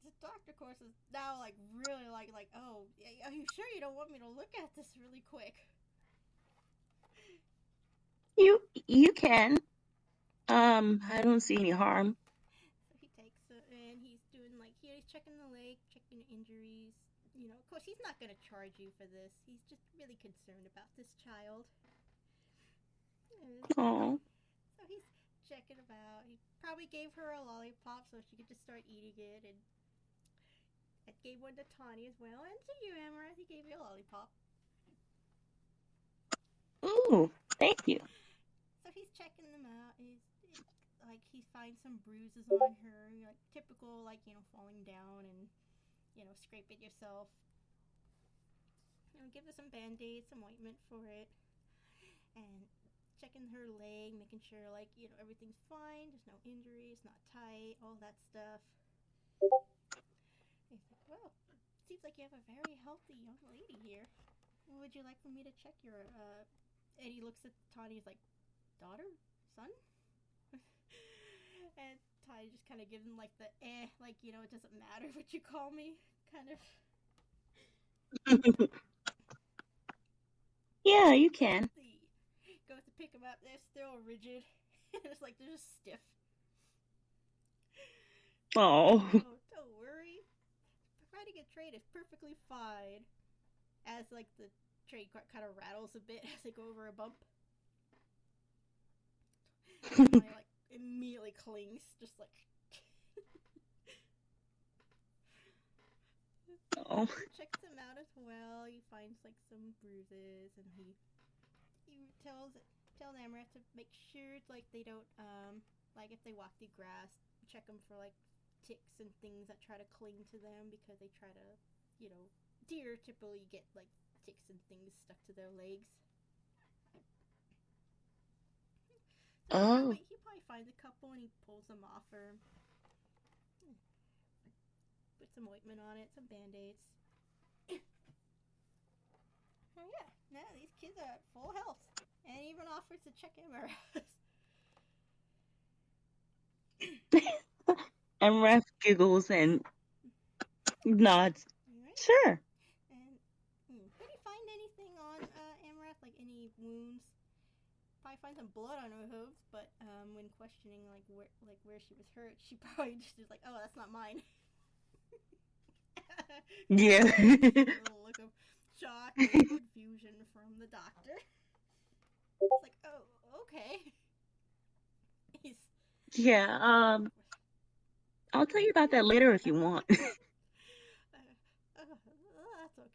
the doctor, of course, is now, like, really like, oh, are you sure you don't want me to look at this really quick? You can. I don't see any harm. So he takes it and he's doing like he's checking the leg, checking injuries. Of course he's not gonna charge you for this. He's just really concerned about this child. Oh. So he's checking about. He probably gave her a lollipop so she could just start eating it, and I gave one to Tawney as well, and to you, Amaranth, he gave you a lollipop. Ooh, thank you. So he's checking them out. He finds some bruises on her, like typical, falling down and, scrape it yourself. Give her some Band-Aids, some ointment for it. And checking her leg, making sure like everything's fine, there's no injuries, not tight, all that stuff. He's like, well, seems like you have a very healthy young lady here. Would you like for me to check your And he looks at Tawney, he's like, daughter? Son? And Tawney just kind of gives him like the like, it doesn't matter what you call me, kind of. Yeah, you can. He goes to pick him up, they're still rigid. It's like they're just stiff. Oh. Don't worry. Providing a trade is perfectly fine. As like the trade kind of rattles a bit as they go over a bump. Tawney like immediately clings, just like. Oh. Checks him out as well. He finds like some bruises, and he tells Amaranth to make sure like they don't like if they walk through grass, check them for like ticks and things that try to cling to them, because they try to, deer typically get like ticks and things stuck to their legs. So he probably finds a couple and he pulls them off her. Put some ointment on it, some band-aids. Oh yeah, now these kids are at full health. And even offers to check Amaranth. Amaranth giggles and nods. Right. Sure. And did he find anything on Amaranth, like any wounds? Probably find some blood on her hooves, but when questioning like where she was hurt, she probably just is like, oh, that's not mine. Yeah. A little look of shock and confusion from the doctor. It's like, oh, okay. Yeah, I'll tell you about that later if you want. That's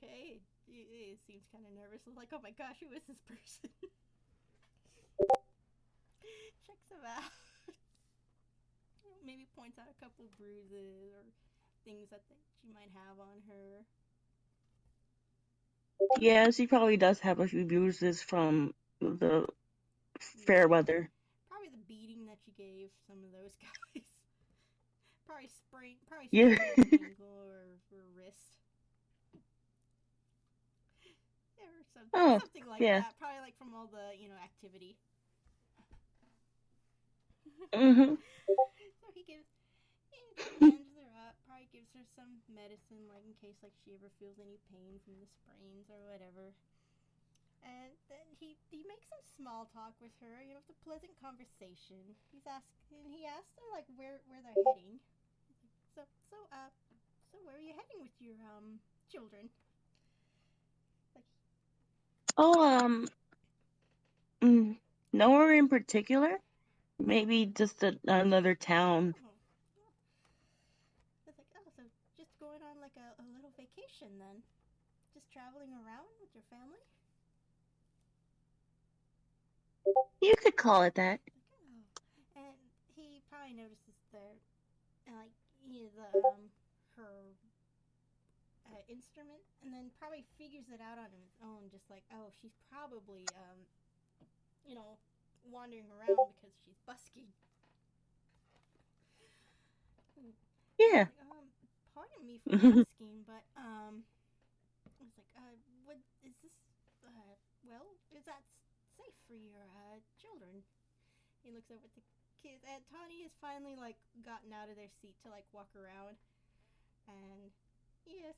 okay. He seems kind of nervous. It's like, oh my gosh, who is this person? Checks him out. Maybe points out a couple bruises or things that she might have on her. Yeah, she probably does have a few bruises from the fair weather. Probably the beating that she gave some of those guys. Probably sprained her ankle or wrist. Or something like that. Probably like from all the, activity. Mm-hmm. So he bandages her up, probably gives her some medicine, like in case like she ever feels any pain from the sprains or whatever. And then he makes some small talk with her, it's a pleasant conversation. He asks her like where they're heading. So where are you heading with your children? Nowhere in particular. Maybe just another town. It's like, so just going on like a little vacation then? Just traveling around with your family? You could call it that. And he probably notices her instrument, and then probably figures it out on his own, just like, oh, she's probably wandering around because she's busking. Yeah. Like, pardon me for asking, but I was like, what is this? Is that safe for your children? He looks over at the kids, and Tawney has finally like gotten out of their seat to like walk around, and yes,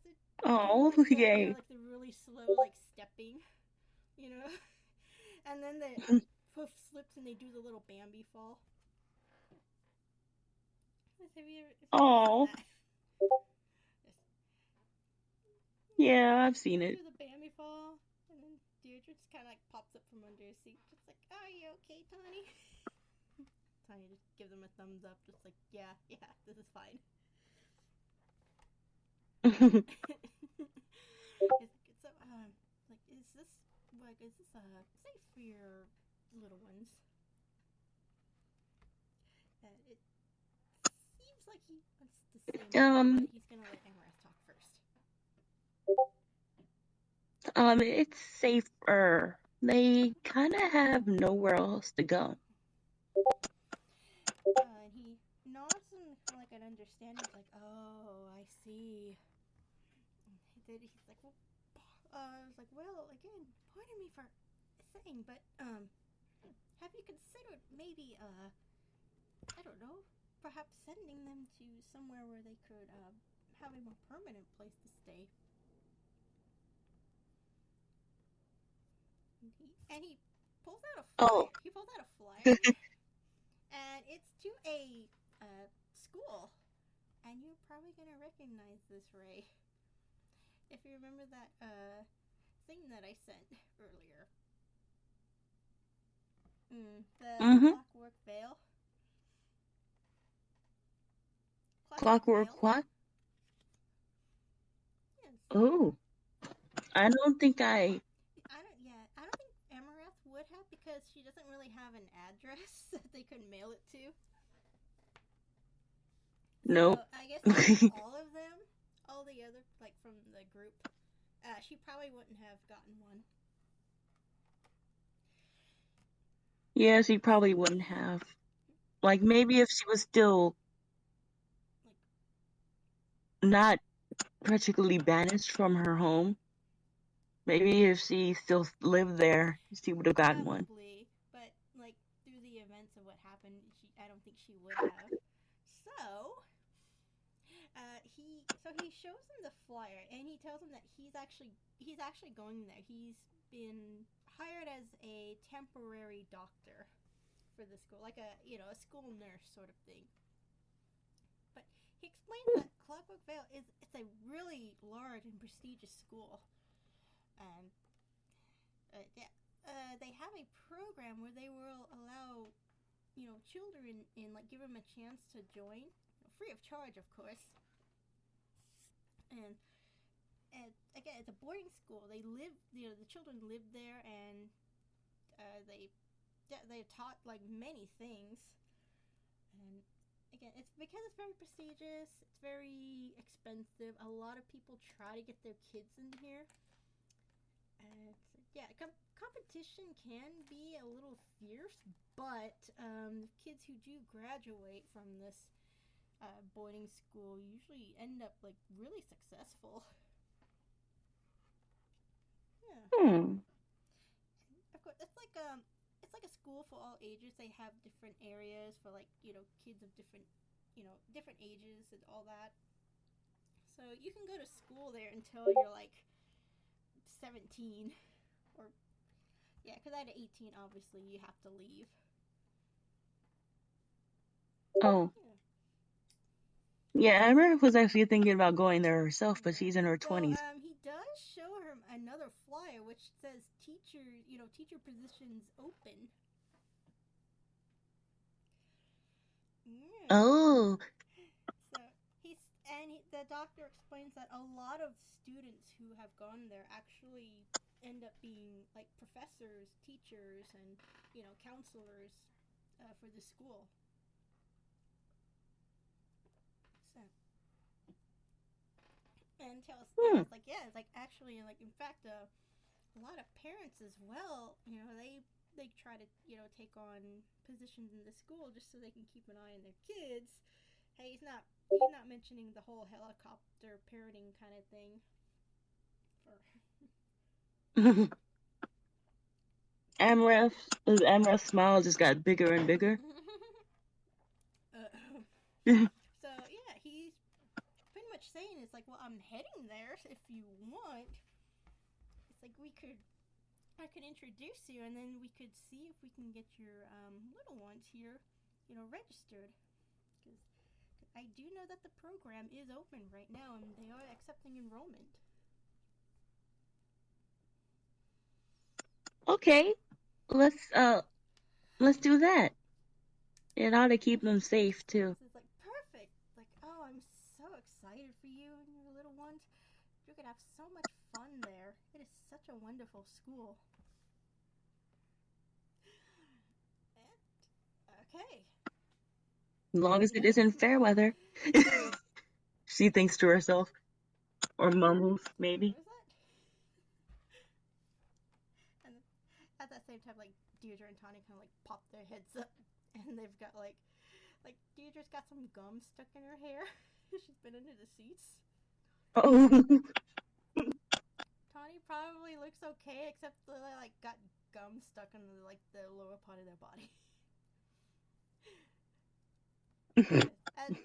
yay! Like the really slow like stepping, and then the hoof slips and they do the little Bambi fall. Have you ever seen that? Yeah, I've seen it. Do the Bambi fall, and then Deidra just kind of like pops up from under his seat, just like, "Are you okay, Tawney?" Tawney just gives him a thumbs up, just like, "Yeah, this is fine." Is this safe for your little ones? It seems like he wants to say more, but he's gonna let Amaranth talk first. It's safer They kind of have nowhere else to go. And he nods and kind of like an understanding. He's like, "Oh, I see." He's like, "Well, I was like, well, again, pardon me for saying, but have you considered maybe I don't know, perhaps sending them to somewhere where they could have a more permanent place to stay?" And he pulls out a Oh, flyer. He pulls out a flyer, and it's to a school. And you're probably gonna recognize this, Ray, if you remember that thing that I sent earlier. The mm-hmm. Clockwork Veil. Clockwork Clockwork Veil. what? Yes. Oh, I don't think I. I don't. Yeah, I don't think Amaranth would have because she doesn't really have an address that they could mail it to. So Nope. I guess out of all of them, all the other like from the group, she probably wouldn't have gotten one. Yeah, she probably wouldn't have. Like maybe if she was still Like, not particularly banished from her home, maybe if she still lived there, she would have gotten one. probably, but like through the events of what happened, I don't think she would have. So he shows him the flyer and he tells him that he's actually going there. He's been hired as a temporary doctor for the school, like a school nurse sort of thing. But he explains that Clockwork Vale it's a really large and prestigious school, and yeah, they have a program where they will allow children in, like, give them a chance to join, free of charge, of course. And again, it's a boarding school. They live, the children live there, and they're taught like many things. And again, it's because it's very prestigious. It's very expensive. A lot of people try to get their kids in here. And yeah, competition can be a little fierce, but kids who do graduate from this boarding school usually end up like really successful. Yeah. Hmm. Of course, it's like a school for all ages. They have different areas for, like, kids of different ages and all that. So you can go to school there until you're like 17, or yeah, because at 18, obviously you have to leave. Oh. Yeah, Amaranth was actually thinking about going there herself, but she's in her Well, 20s. he does show her another flyer which says teacher positions open. Yeah. Oh. So the doctor explains that a lot of students who have gone there actually end up being like professors, teachers, and counselors for the school. So, and it's like, yeah, it's like actually, like, in fact, a lot of parents as well. They try to take on positions in the school just so they can keep an eye on their kids. Hey, he's not mentioning the whole helicopter parenting kind of thing. Amaranth's smile just got bigger and bigger. So yeah, he's pretty much saying it's like, well, I'm heading there if you want. It's like I could introduce you, and then we could see if we can get your little ones here, registered. Because I do know that the program is open right now, and they are accepting enrollment. Okay, let's do that. It ought to keep them safe too. So it's like perfect. Like, oh, I'm so excited for you and your little ones. You're gonna have so much fun there. It is such a wonderful school. Okay. As long as it isn't fair weather. She thinks to herself. Or mumbles, maybe. What was that? Deidra and Tawney kind of like pop their heads up, and they've got like Deidre's got some gum stuck in her hair. She's been under the seats. Oh. Tawney probably looks okay, except they like got gum stuck in the, like the lower part of their body. and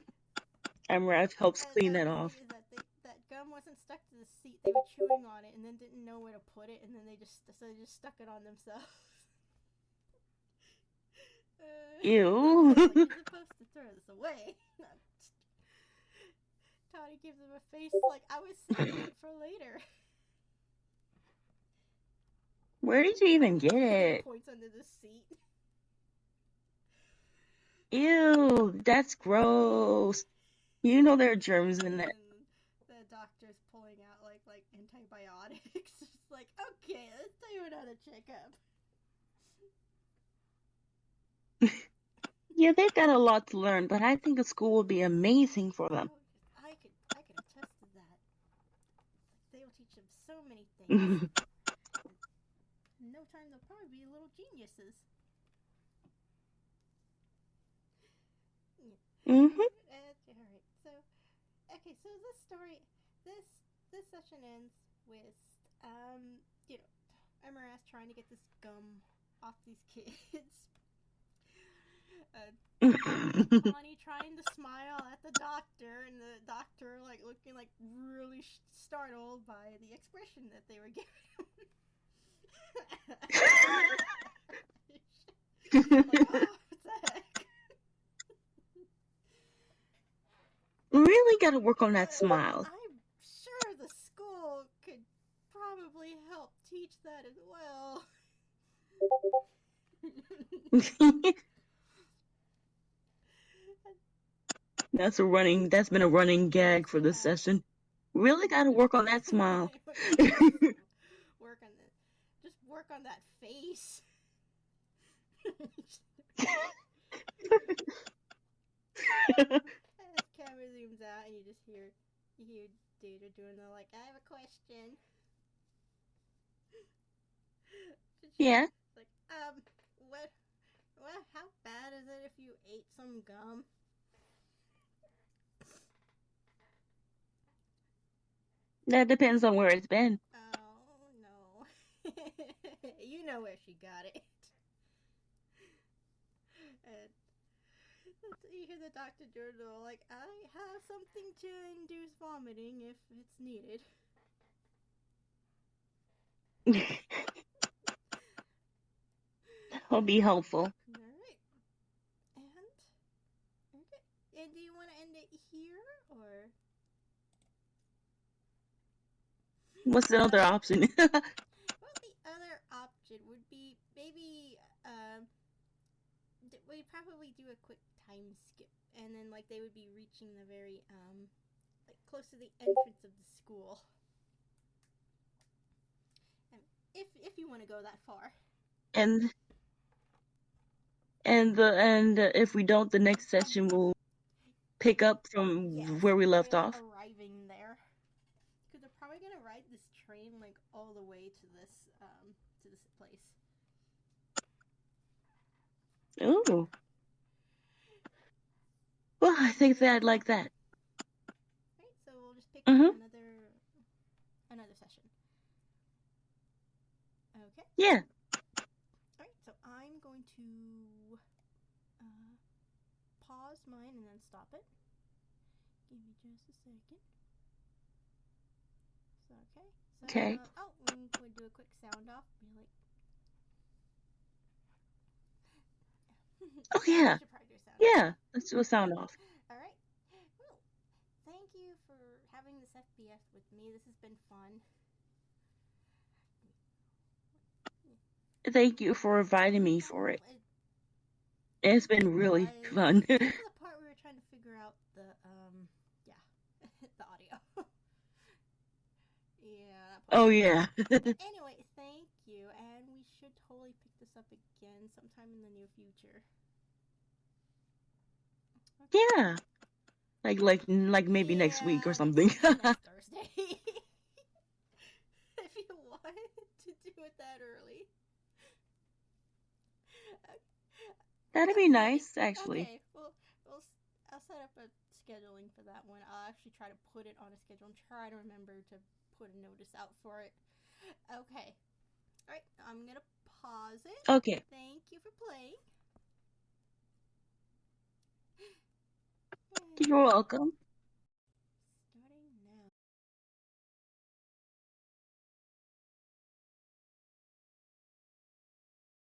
Amaranth helps clean that off. That gum wasn't stuck to the seat. They were chewing on it and then didn't know where to put it, and then they just stuck it on themselves. Ew. Like, you're supposed to throw this away. Tawney gives him a face like, I was saving it for later. Where did you even get it? Points under the seat. Ew, that's gross. You know there are germs in that. And the doctor's pulling out like antibiotics. It's like, okay, let's tell you another checkup. Yeah, they've got a lot to learn, but I think a school would be amazing for them. I could attest to that. They will teach them so many things. In no time, they'll probably be little geniuses. Mm-hmm. Alright, so this story, this session ends with, Amaranth trying to get this gum off these kids. Tawney trying to smile at the doctor, and the doctor like looking like really startled by the expression that they were giving him. Like, oh, what the heck? We really got to work on that smile. I'm sure the school could probably help teach that as well. That's been a running gag for this session. Really got to work on that smile. Work on that face. As camera zooms out, and you hear Deidra doing the like, I have a question. Yeah. Like, how bad is it if you ate some gum? That depends on where it's been. Oh, no. You know where she got it. And you hear the Dr. Journal like, I have something to induce vomiting if it's needed. That'll be helpful. Alright. And do you want to end it here, or? What's the other option? Well, the other option would be maybe, we'd probably do a quick time skip, and then, like, they would be reaching the very, like, close to the entrance of the school. And if you want to go that far. And if we don't, the next session will pick up from where we left off. Arriving there, because they're probably gonna ride this train like all the way to this place. Ooh. Well, I think that like that. Right, so we'll just pick up another session. Okay. Yeah. Alright, so I'm going to pause mine and then stop it. Give me just a second. So, okay. So, Okay. We can do a quick sound off. Be like. Oh yeah. Yeah. Let's do a sound off. Alright. Well, thank you for having this FPS with me. This has been fun. Thank you for inviting me for it. It's been really fun. This is the part we were trying to figure out the the audio. Yeah. Oh yeah. Anyway, thank you, and we should totally pick this up again sometime in the near future. Okay. Yeah. Like maybe next week or something. Next Thursday. If you want to do it that early. That'd be nice, actually. Okay, well, I'll set up a scheduling for that one. I'll actually try to put it on a schedule and try to remember to put a notice out for it. Okay. All right, I'm gonna pause it. Okay. Thank you for playing. You're welcome.